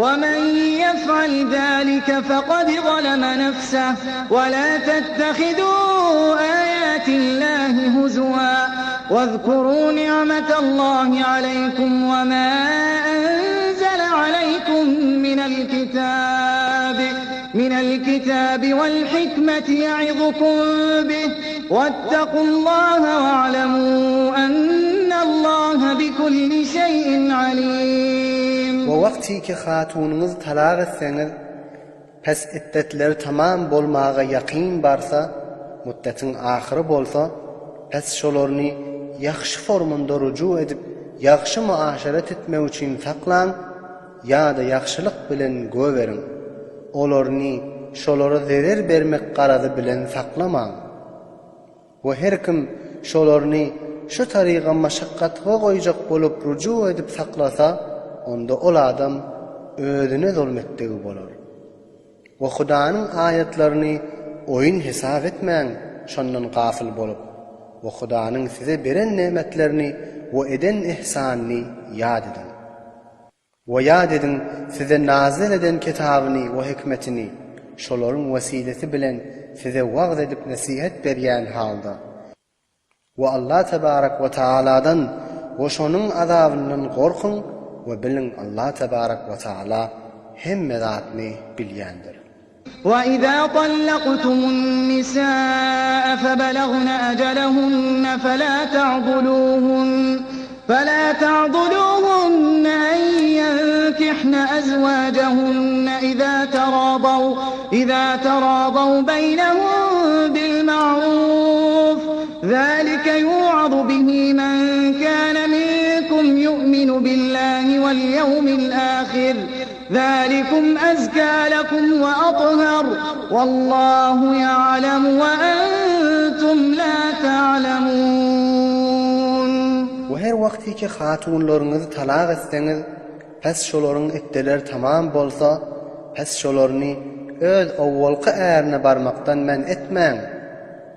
وَمَنْ يَفْعَلْ ذَلِكَ فَقَدْ ظَلَمَ نَفْسَهُ وَلَا تَتَّخِذُوا آيَاتِ اللَّهِ هُزُوًا وَاذْكُرُوا نِعْمَةَ اللَّهِ عَلَيْكُمْ وَمَا أَنزَلَ عَلَيْكُمْ من الكتاب والحكمة يعظكم به واتقوا الله واعلموا أن الله بكل شيء عليم. ووقتی ki hatununuz talaq etseniz, pes iddetleri tamam bolmaga yaqin barsa, muddetin ahiri bolsa, pes şolarni yaxşı formunda rucu edip, yaxşı muaşeret etmek için saklan, ya da yaxşılık bilen göverin. Olarni şolara zerer bermek garazy bilen saklamaň. We her kim şolarni şu tariqa maşaqqatga goýjak bolup rucu edip saklasa, onda ol adam özüne zulmetdigi bolar. We Hudaýyň ayetlerini oyun hesap etmeň, şondan gafil bolup, we Hudaýyň size beren nemetlerini we eden ihsanyny ýad edin. Ve yad edin size nazil eden kitabyny we hikmetini, şolaryň wesilesi bilen size wagz edip nasihat berýän halda. Ve Allah tebarak ve Taala'dan we şonuň azabyndan gorkun we bilin Allah tebarak ve Taala hemme zatny bilýändir. وَإِذَا طَلَّقْتُمُ النِّسَاءَ فَبَلَغْنَ أَجَلَهُنَّ فلا تعضلوهن أن ينكحن أزواجهن إذا تراضوا بينهم بالمعروف ذلك يوعظ به من كان منكم يؤمن بالله واليوم الآخر ذلكم أزكى لكم وأطهر والله يعلم وأنتم لا تعلمون. Ve her vakti ki hatunlaryňyzy talaq etseniz, pes şolaryň etdeler tamam bolsa, pes şolaryny öz awwalky ärine barmakdan men etmeň.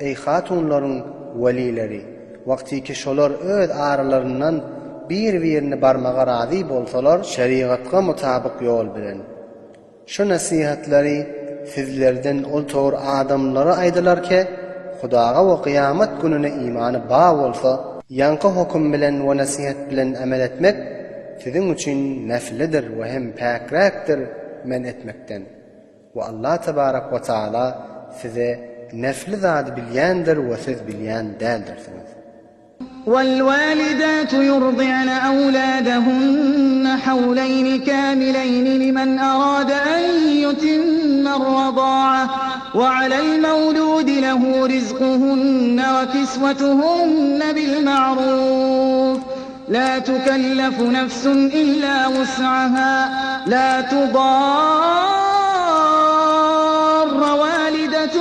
Ey hatunlaryň welileri, vakti ki şolar öz aralaryndan bir-birini barmaga razy bolsalar, şeriatga mutabyk ýol bilen. Şu nasihatleri sizlerden ol tor adamlara aýdylarki, Hudaga we kıyamet gününe imany ba bolsa, yankı hukum bilen ve nasihat bilen amel etmek sizin için neflidir ve hem pakrakdir men etmekten. Ve Allah tebarak ve Taala size nefli zat bilýändir ve siz bilýän däldirsiniz. وَالْوَالِدَاتُ يُرْضِعْنَ أَوْلَادَهُنَّ حَوْلَيْنِ كَامِلَيْنِ لِمَنْ أَرَادَ أَنْ يُتِمَّ الرَّضَاعَةَ وَعَلَى الْمَوْلُودِ لَهُ رِزْقُهُنَّ وَكِسْوَتُهُنَّ بِالْمَعْرُوفِ لَا تُكَلَّفُ نَفْسٌ إِلَّا وُسْعَهَا لَا تُضَارَّ وَالِدَةٌ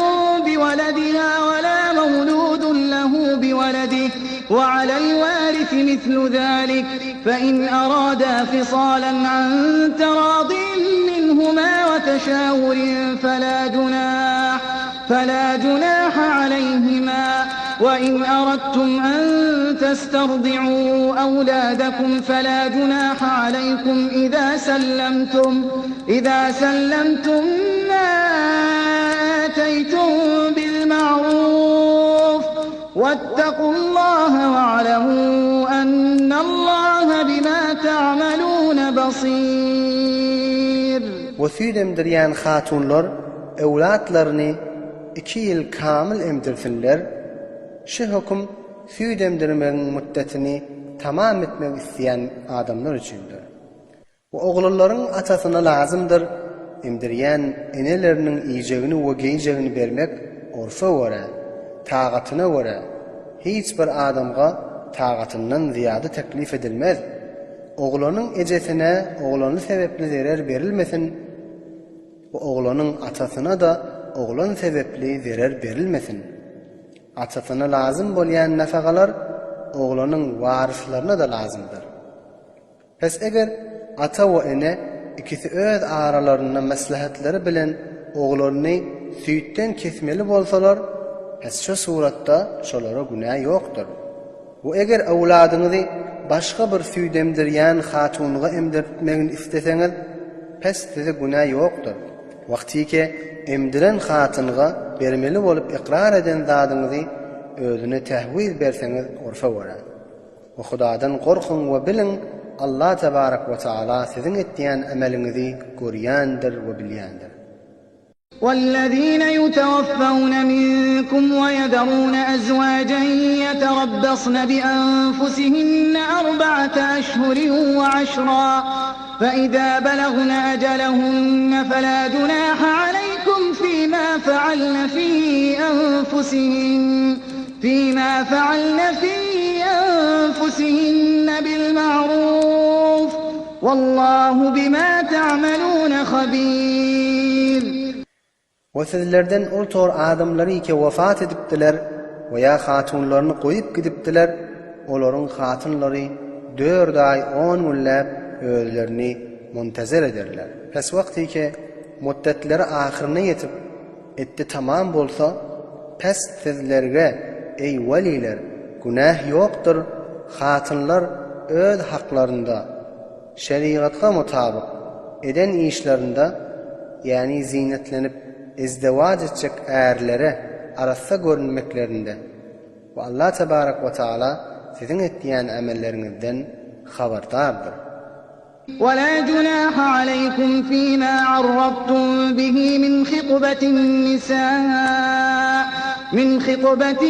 بِوَلَدِهَا وَلَا مَوْلُودٌ لَهُ بِوَلَدِهِ وعلى الوارث مثل ذلك فإن أرادا فصالا عن تراض منهما وتشاور فلا جناح فلا جناح عليهما وإن أردتم أن تسترضعوا أولادكم فلا جناح عليكم إذا سلمتم ما آتيتم بالمعروف واتقوا الله واعلموا أن الله بما تعملون بصير. وسüydemdirýän hatunlar ewlatlaryny 2 ýyl kamil emdirsinler. Şu hökm süýdemdirmegiň muddetini tamam etmek isleýän adamlar üçindir. Bu oglanlaryň atasyna lazımdyr emdirýän eneleriniň iýjegini we geýjegini bermek orfa göre, tagatyna göre hiç bir adamga tagatyndan ziýada teklif edilmez. Oglanyň ejesine oglany sebepli zerer berilmesin. Bu oglanyň atasyna da oglan sebepli zerer berilmesin. Atasyna lazım bolýan nafagalar oglanyň warislaryna da lazımdyr. Pes eger ata we ene ikisi öz aralaryna maslahatları bilen oglanyny süýtden kesmeli bolsalar, pes şu suratda şolara günah ýokdur. Bu eger awladyňyzy başga bir süýdemdirýän hatunga emdirtmegini isteseňiz, pes size günah ýokdur. Wagtiki emdiren hatynga bermeli bolup iqrar eden zadyňyzy özüne tehwil berseňiz orfa göre. We Hudadan gorkun we bilin Allah tebarak we taala sizin etdiýän ameliňizi görýändir we bilýändir. والذين يتوفون منكم ويذرون أزواجا يتربصن بأنفسهن 4 أشهر وعشرا فإذا بلغن أجلهن فلا جناح عليكم فيما فعلن في أنفسهن بالمعروف والله بما تعملون خبير. Sizlerden ol tor adamlary ki wafat edipdiler veya hatunlaryny goýup gidipdiler, olaryň hatynlary 4 ay 10 günläp özlerini muntazir ederler. Pes wagty ki muddetleri ahyryna yetip etdi tamam bolsa, pes sizlerge ey waliler günah ýokdur. Hatynlar öz haklarynda şeriatga mutabyk eden işlerinde, yani zinetlenip izdivac etjek erlere arasda görünmeklerinde ve Allah tebarak ve taala sizin etdiýän amelleriňizden habardardyr. ولا جناح عليكم فيما عرضتم به من خطبة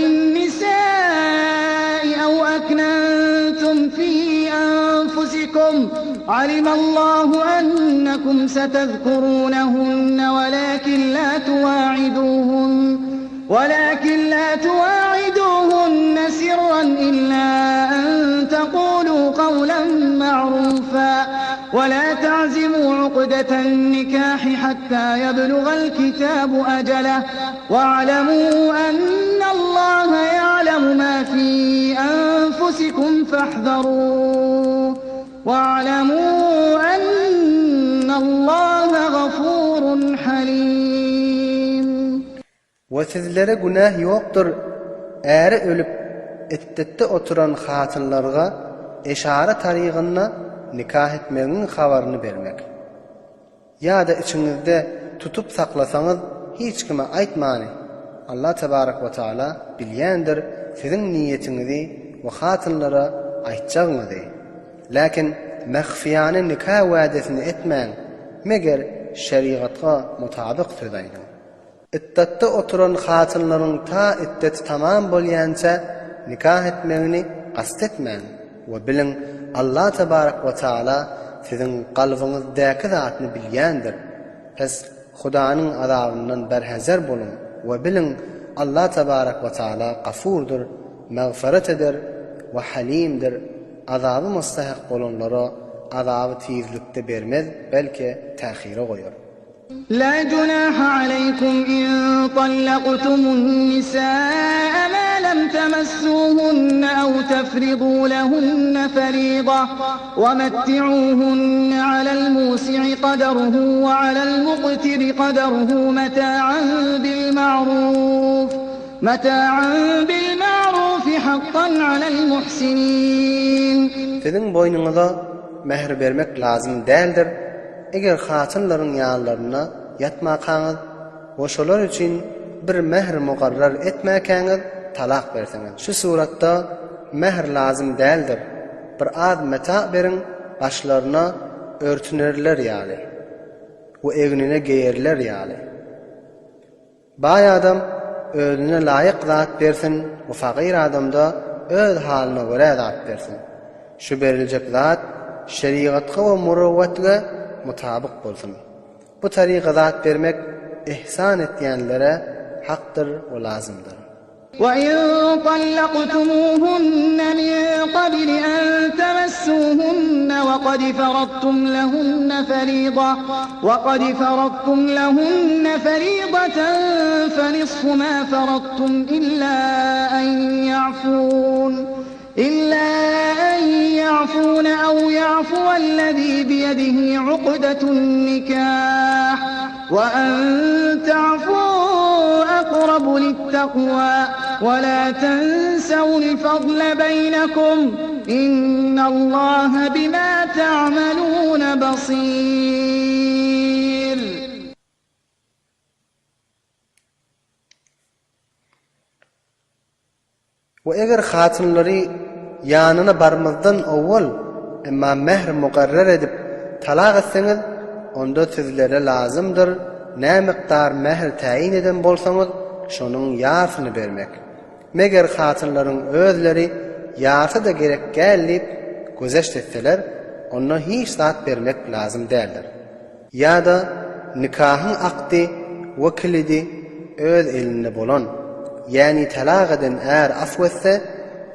النساء أو أكننتم في أنفسكم علم الله أنكم ستذكرونهن ولكن لا تواعدوهن سرا إلا أن تقولوا قولا معروفا ولا تعزموا عقدة النكاح حتى يبلغ الكتاب أجله واعلموا أن الله يعلم ما في أنفسكم فاحذروه واعلموا أن الله غفور حليم. Sizlere günah ýokdur. Äri ölüp etdetde oturan hatynlarga eşara tarygyna nikah etmegiň habaryny bermek. Ya da içiňizde tutup saklasaňyz hiç kime aýtmany. Allah tebarak we taala bilýändir sizin niýetiňizi we hatynlara aýtjagyňyzy. Lakin mahfiyane nikah wa'desini etmeň, meger şeriatga mutabyk söz aýdyň. İddetde oturan hatynlaryň ta iddet tamam bolýança nikah etmegini gastetmeň we bilin Allah tebarak we taala sizin galbyňyzdaky zatny bilýändir. Pes Hudanyň azabyndan berhezer bolun we bilin Allah tebarak we taala gafurdur, mağfiret eder we halimdir. Azabı mustahak bolanlara azabı tizlikde bermez, belki tahira goýar. لا جناح عليكم إن طلقتم النساء ما لم تمسوهن أو تفرضوا لهن فريضة ومتعوهن على الموسع قدره وعلى المقتر قدره متاعا بالمعروف حقا على المحسنين. Sizin boynunuza mehr vermek lazım değildir. Eger hatınların yanlarına yatmaqanız, oşolar üçün bir mehr muqarrar etməkəniz, talaq verseniz. Şu suratda mehr lazım değildir. Bir az meta verin, başlarına örtünürler yani. O evnine giyerler yani. Bay adam özüne layık zat versin, o fakir adam da öz haline göre zat versin. Şu verilecek zat şeriatga ve muruvvetge mutabık bolsun. Bu tariqa zat vermek ihsan etyenlere haktır ve lazımdır. وَإِن طَلَّقْتُمُوهُنَّ مِن قَبْلِ أَن تَمَسُّوهُنَّ وَقَدْ فَرَضْتُمْ لَهُنَّ فَرِيضَةً فَنِصْفُ مَا فَرَضْتُمْ إِلَّا أَن يَعْفُونَ أَوْ يَعْفُوَ الَّذِي بِيَدِهِ عُقْدَةُ النِّكَاحِ وَأَن تَعْفُوا أَقْرَبُ لِلتَّقْوَى وَلَا تَنسَوْا الْفَضْلَ بَيْنَكُمْ إِنَّ اللَّهَ بِمَا تَعْمَلُونَ بَصِيرٌ. Ve eger hatınları yanına barmazdan awval emma mehr muqarrar edip talaq etseniz, onda sizlere lazımdır ne miqdar mehr tayin eden bolsanız şonun yarısını vermek. Meger hatınların özleri yarısı da gerek gelip gözeşt etseler, ona hiç zat vermek lazım değildir. Ya da nikahın akdi ve kilidi öz elinde bolan, yani talaq eden eğer afwetse,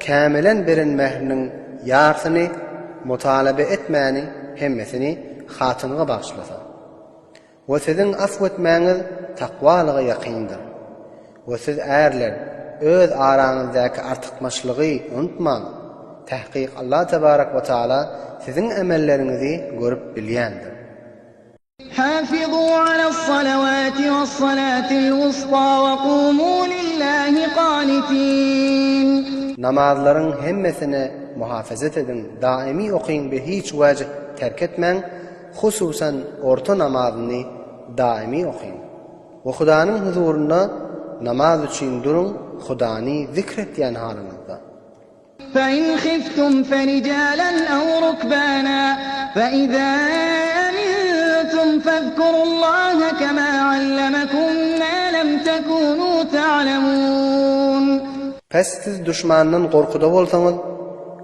kamilen berin mehrinin yarısını mutalabe etmeni hemmesini hatınıga bağışlasa. Ve sizin afwetmeniz takvalığa yakındır. Ve siz eğerler öz aranızdaki artıkmaşlığı unutmayın. Tahqiq Allah tebarek ve Teala sizin emellerinizi görüp bilyendir. حافظوا على الصلوات والصلاة الوسطى وقوموا لله قانتين. Namazların hemmesine muhafazet edin, daimi okuyun ve hiç vacih terk etmeyin, hususan orta namazını daimi okuyun. Ve Hudanın huzuruna namaz için durun, Hudanı zikrettiyen halınızda. فَإِنْ خِفْتُمْ فَرِجَالًا أَوْ رُكْبَانًا فَإِذَا أَمِنْتُمْ فَاذْكُرُوا اللَّهَ كَمَا عَلَّمَكُمْ مَا لَمْ تَكُونُوا تَعْلَمُونَ. Pes siz düşmandan korkuda bolsanız,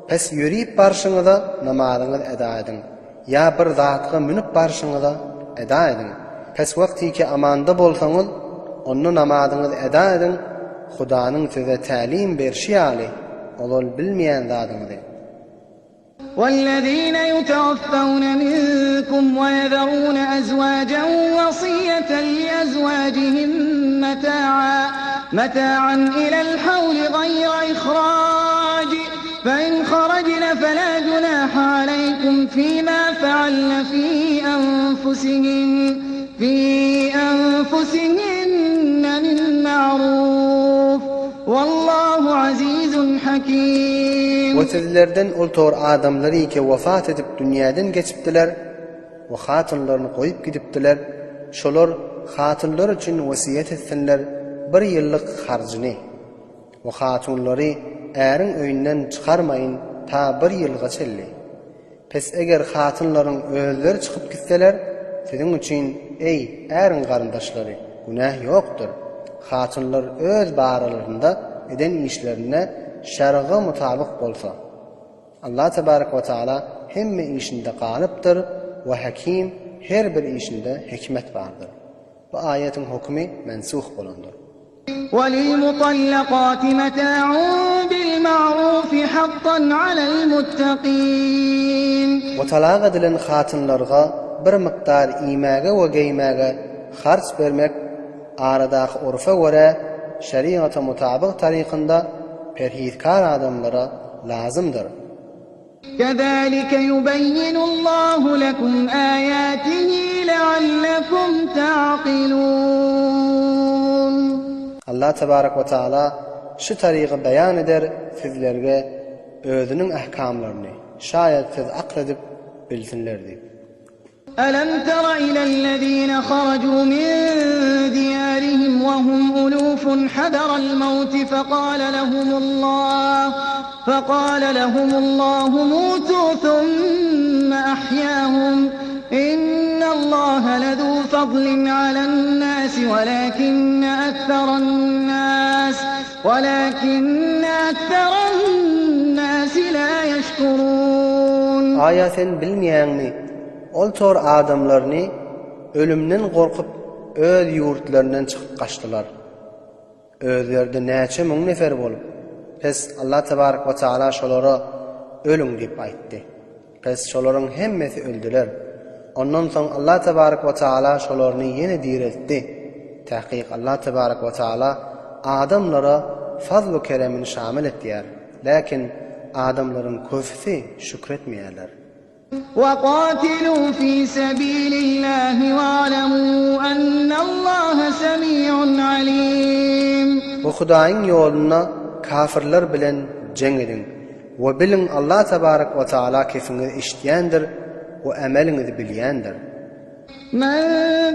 pes yürüyüp barışınıza namazınızı eda edin. Ya bir zatga minip barışınıza eda edin. Pes vakti ki amanda bolsanız, onu namazınızı eda edin. Hudanın size talim berşi hali, olol bilmeyen zatınızı. وَالَّذِينَ يُتَوَفَّوْنَ مِنكُمْ وَيَذَرُونَ أَزْوَاجًا وَصِيَّةً لِأَزْوَاجِهِم مَتَاعًا إِلَى الْحَوْلِ غَيْرَ إِخْرَاجٍ فَإِنْ خَرَجْنَ فَلَا جُنَاحَ عَلَيْكُمْ فِيمَا فَعَلْنَ فِي أَنفُسِهِنَّ مِنْ مَعْرُوفٍ وَاللَّهُ عَزِيزٌ حَكِيمٌ. Ve sizlerden ultor adamları ki vefat edip dünyadan geçiptiler ve hatınlarını koyup gidiptiler. Şolar hatınlar için vasiyet etsinler bir yıllık harcını. Ve hatunları erin öyünden çıkarmayın ta bir yılga çelli. Pes eğer hatınların özleri çıkıp gitseler, sizin için ey erin karındaşları günah yoktur. Hatunlar öz bağırlarında eden işlerine şer'a mutabık bolsa. Allah tebarek ve Teala hemme işinde galiptir ve hakim, her bir işinde hikmet vardır. Bu ayetin hükmü mensuh bulundur. وَلِلْمُطَلَّقَاتِ مَتَاعٌ بِالْمَعْرُوفِ حَقًّا عَلَى الْمُتَّقِينَ. Ve talaq edilen hatınlarga bir miqdar imaga ve geymaga harç vermek aradaky urfa göre şeriata mutabık tarikynda perhizkar adamlara lazımdır. كذلك يبين الله لكم آياته لعلكم تعقلون. Allah tebarek ve taala şu tariqi beyan eder sizlerge özünün ahkamlaryny. Şayet siz akl edip bilsinlerdi. ألم تر إلى الذين خرجوا من ديارهم وهم ألوف حذر الموت فقال لهم الله موتوا ثم أحياهم إن الله لذو فضل على الناس ولكن أكثر الناس لا يشكرون. Aya sen bilmeýänmi? Ol tor adamlaryny ölümden gorkup öz ýurtlarynyň çykyp kaçdylar. Özlerinde näçe müň nefer bolup. Pes Allah tebarek ve taala şolara ölüň diýip aýtdy. Pes şolaryň hemmesi öldüler. Ondan soň Allah tebarek ve taala şolaryny ýene diriltdi. Tahqiq Allah tebarek ve taala adamlara fazl-ı keremini şamil etdiler. Lakin adamlaryň köpüsi şükretmeýärler. وقاتلوا في سبيل الله واعلموا أن الله سميع عليم. Bu Hudaýyň ýoluna kafirler bilen jeň edin. We bilin Allah tebarek ve taala kefiňizi işleýändir we emeliňizi bilýändir. من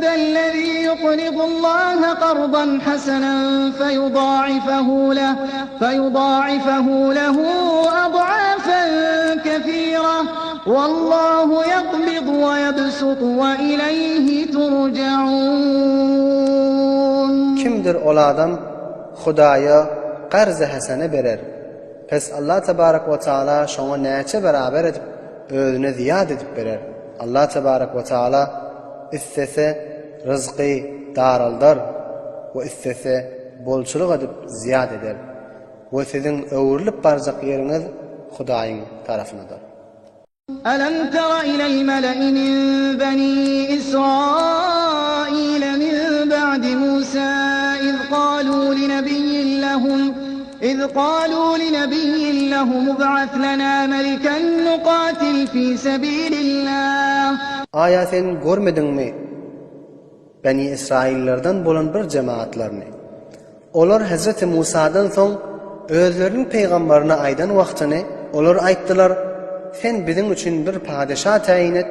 ذا الذي يقرض الله قرضا حسنا فيضاعفه له أضعافا كثيرة والله يقبض ويبسط وإليه ترجعون. Kimdir ol adam Hudaýa qarz-ı hasana berer. Pes Allah tebarek ve taala şoňa näçe beraber edip özüne ziyad edip berer. Allah tebarek ve taala istese rızqy daraldar we istese bolçuluk edip ziyad eder. We sizin öwrülip barjak ýeriňiz Hudaýyň tarapyndadır. ألم تر إلى الملأ من بني إسرائيل من بعد موسى إذ قالوا لنبي لهم ابعث لنا ملكا نقاتل في سبيل الله. Aya sen görmedinmi? Beni İsraillerden bolan bir cemaatlaryny. Olar Hazreti Musa'dan soň özleriniň peýgamberine aýdan wagtyny olar aýtdylar: "Sen biziň üçin bir padişah taýin et,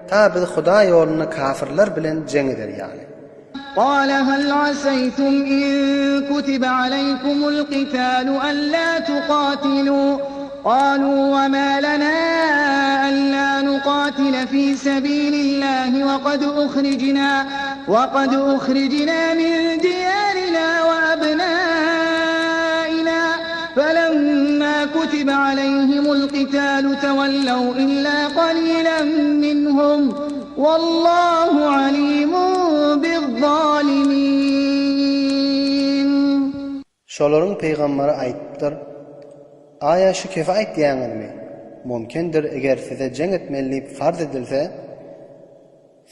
ta biz Huda ýoluna kafirler bilen jeň eder ýaly." قال هل عسيتم إن كتب عليكم القتال ألا تقاتلوا قالوا وما لنا ألا نقاتل في سبيل الله وقد أخرجنا من ديارنا وأبنائنا فلما كتب عليهم القتال تولوا إلا قليلا منهم والله عليم بالظالمين. Şolaryň peýgamberi aýtdylar: "Aya şu kifayet diýäňizmi? Mümkindir eger size jeň etmeli farz edilse,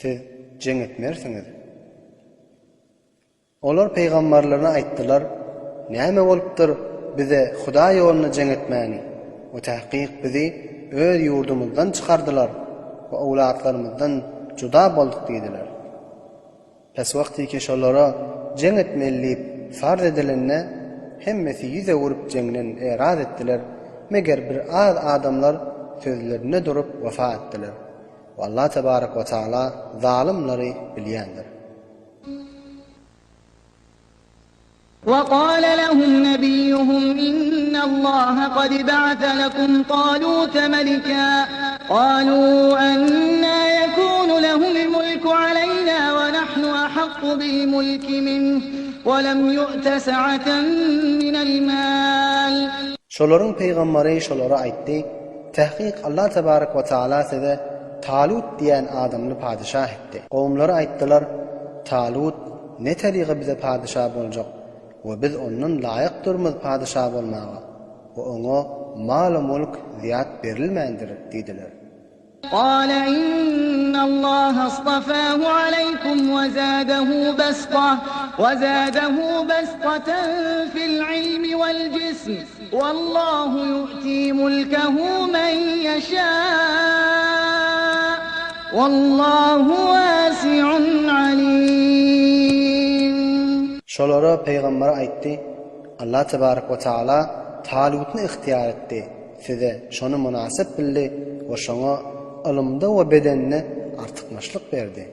siz jeň etmersiňiz." Olar peýgamberlerine aýtdylar: "Näme bolupdyr bize Huda ýoluna jeň etmäni? O tahqiq bizi öz ýurdumyzdan çykardylar we awlatlarymyzdan juda boldyk" diýdiler. Pes wagtyki şolara jeň etmeli farz edilenne hemmesi ýüze urup jeňden eraz etdiler, meger bir az adamlar sözlerine durup wafa etdiler. Allah tebarek ve taala zalimleri bilýändir. وقال لهم نبيهم إن الله قد بعث لكم طالوت ملكا قالوا أنى يكون له الملك علينا ونحن أحق بالملك منه ولم يؤت سعة من المال. Şolaryň peýgamberi şolara aýtdy: "Tahqiq Allah tebarek we taala size Talut diýen adamly padişah etdi." Gowmlary aýtdylar: "Talut ne teliği bize padişah boljak we biz onuň laýykdyrmyz padişah bolmaga we oňa mal we mulk ziyat berilmändir" diýdiler. قال إن الله اصطفاه عليكم وزاده بسطة في العلم والجسم والله يؤتي ملكه من يشاء والله واسع عليم. Şolara Peygamber aytdy, Allah tebarek we taala Talutny ihtiyar etdi. Size şonu münasip bildi we şoňa ilmde we bedenine artykmaşlyk berdi.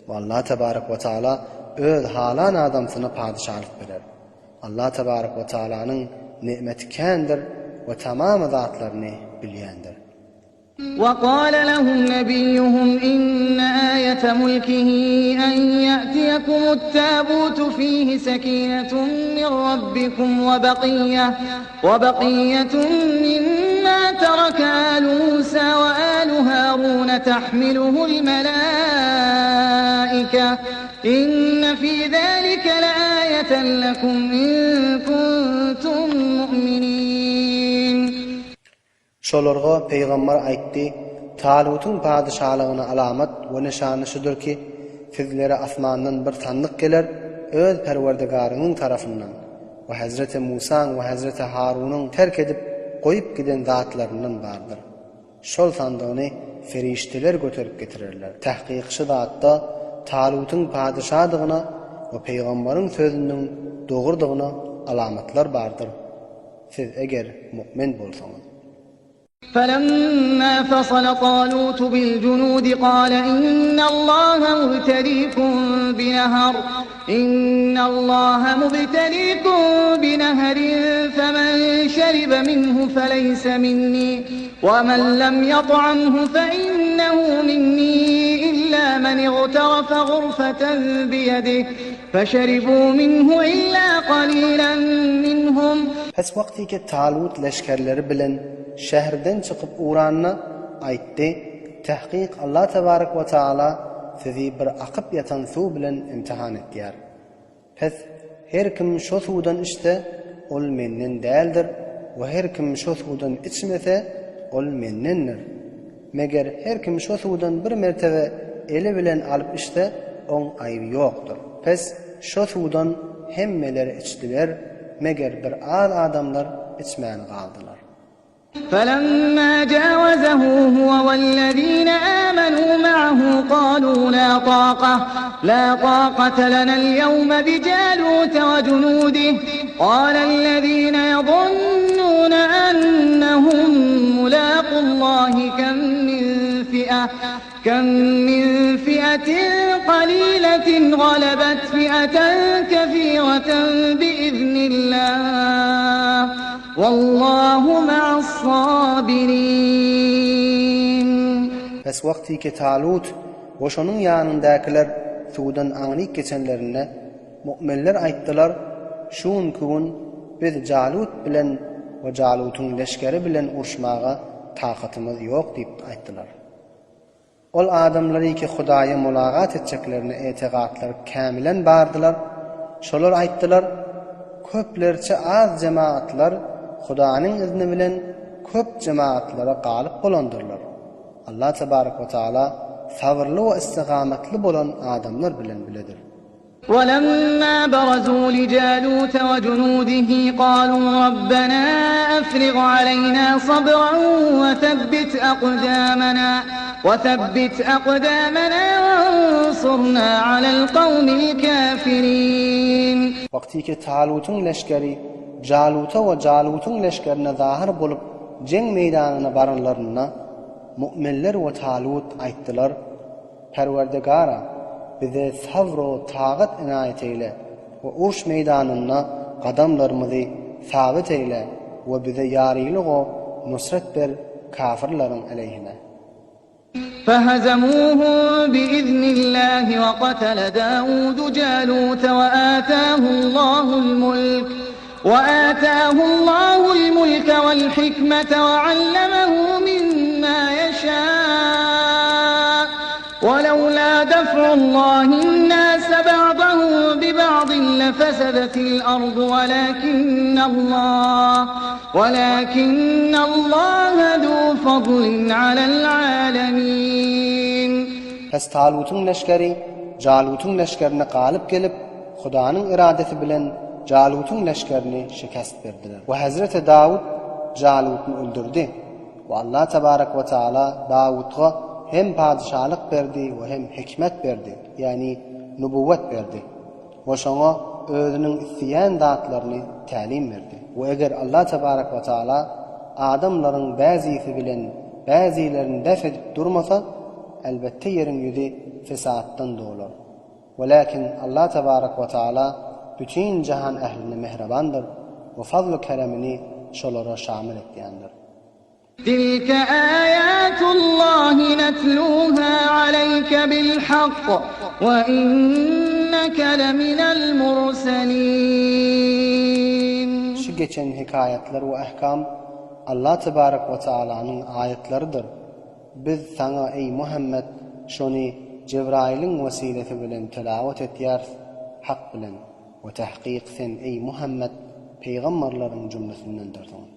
Allah tebarek we taala öz halan adamsyna padişahlyk berer. Allah tebarek we taalanyň nimeti kendir we tamam zatlaryny bilýändir. وقال لهم نبيهم إن آية ملكه أن يأتيكم التابوت فيه سكينة من ربكم وبقية مما ترك آل موسى وآل هارون تحمله الملائكة إن في ذلك لآية لكم إن كنتم مؤمنين. Şolarga Peygamber aýtdy, Talutun padişahlygyna alamat we nişany şudur ki, sizlere asmandan bir sandyk geler, öz Perwerdigarynyň tarapyndan we Hazreti Musa we Hazreti Harunyň terk edip goýup giden zatlaryndan bardyr. Şol sandygyny ferişteler göterip getirerler. Tahqiqçy zatda Talutun padişahlygyna we Peýgamberiň sözüniň dogurdygyna alamatlar bardyr. Siz eger mu'min bolsaňyz. فلما فصل طالوت بالجنود قال إن الله مبتليكم بنهر فمن شرب منه فليس مني ومن لم يطعمه فإنه مني إلا من اغترف غرفة بيده فشربوا منه إلا قليلا منهم. Pes wagtiki Talut leşkerleri bilen şäherden çykyp uranna aýtdy, tahqiq Allah tebarek we taala sizi bir akyp ýatan suw bilen imtihan etdiýär. Pes her kim şo suwdan içse ol menden däldir we her kim şo suwdan içmese ol mennendir. Meger her kim şo suwdan bir mertebe eli bilen alyp içse oň aýby ýokdur. Pes şo suwdan hemmeleri içdiler, meger bir az adamlar içmän galdylar. فلما جاوزه هو والذين آمنوا معه قالوا لا طاقة لنا اليوم بجالوت وجنوده قال الذين يظنون أنهم ملاقو الله كم من فئة قليلة غلبت فئة كثيرة بإذن الله والله مع الصابرين. Pes wagtiki Talut we şonuň ýanyndakylar suwdan aňlyk geçenlerine mu'minler aýtdylar, şuň gün biz Jalut bilen we Jalutyň leşkeri bilen urşmaga takatymyz ýok diýip aýtdylar. Ol adamlary ki Hudaýa mulagat etjeklerini etiqadlar kamilen bardylar. Şolar aýtdylar, köplerçe az jemaatlar Hudaýyň izni bilen köp jemaatlara galyp bolandyrlar. Allah tebarek we taala sabırlı we istigametli bolan adamlar bilen biledir. ولما برزوا لجالوت وجنوده قالوا ربنا أفرغ علينا صبرا وثبت أقدامنا وانصرنا على القوم الكافرين. Wagtiki Talutun leşkeri Jaluta we Jalutun leşkerine zahir bolup jeng meýdanyna baranlaryna mu'minler we Talut aýtdylar, Perwerdigara bize sabr we tagat inaýet eyle we urş meýdanyna gadamlarymyzy sabit eyle we bize ýarylyk we nusrat ber kafirlaryň aleyhine. فهزموهم بإذن الله وقتل داود جالوت وآتاه الله الملك والحكمة وعلمه مما يشاء ولولا دفع الله الناس بعضهم ببعض لفسدت الأرض ولكن الله ذو فضل على العالمين. Pes Talut'un leşkeri Calut'un leşkerine galip gelip Hudanın iradeti bilen Calut'un leşkerini şikast verdiler. Ve Hazreti Davud Calut'u öldürdü. Ve Allah tebarek ve taala Davud'a hem padişahlık verdi ve hem hikmet verdi. Yani nübüvvet verdi. Ve şoňa özünün isteýän zatlaryny talim verdi. Ve eger Allah tebarek ve taala adamlaryň bäzisi bilen bäzilerini def edip durmasa, elbette yerin yüzü fesatdan dolar. Walakin Allah tebarek ve taala bütün cihan ehline mehrebandır ve fazl-ı keremini şolara şamil etdiýändir. تلك آيات الله نتلوها عليك بالحق وإنك لمن المرسلين. Şu geçen hikayetler ve ahkam Allah tebarek ve taala'nın ayetlerdir. Biz sana ey Muhammed şonu Cebrail'in vesilesi bilen telavet etýär hak bilen ve tahqiq sen ey Muhammed peygamberlerin cümlesindendirsin.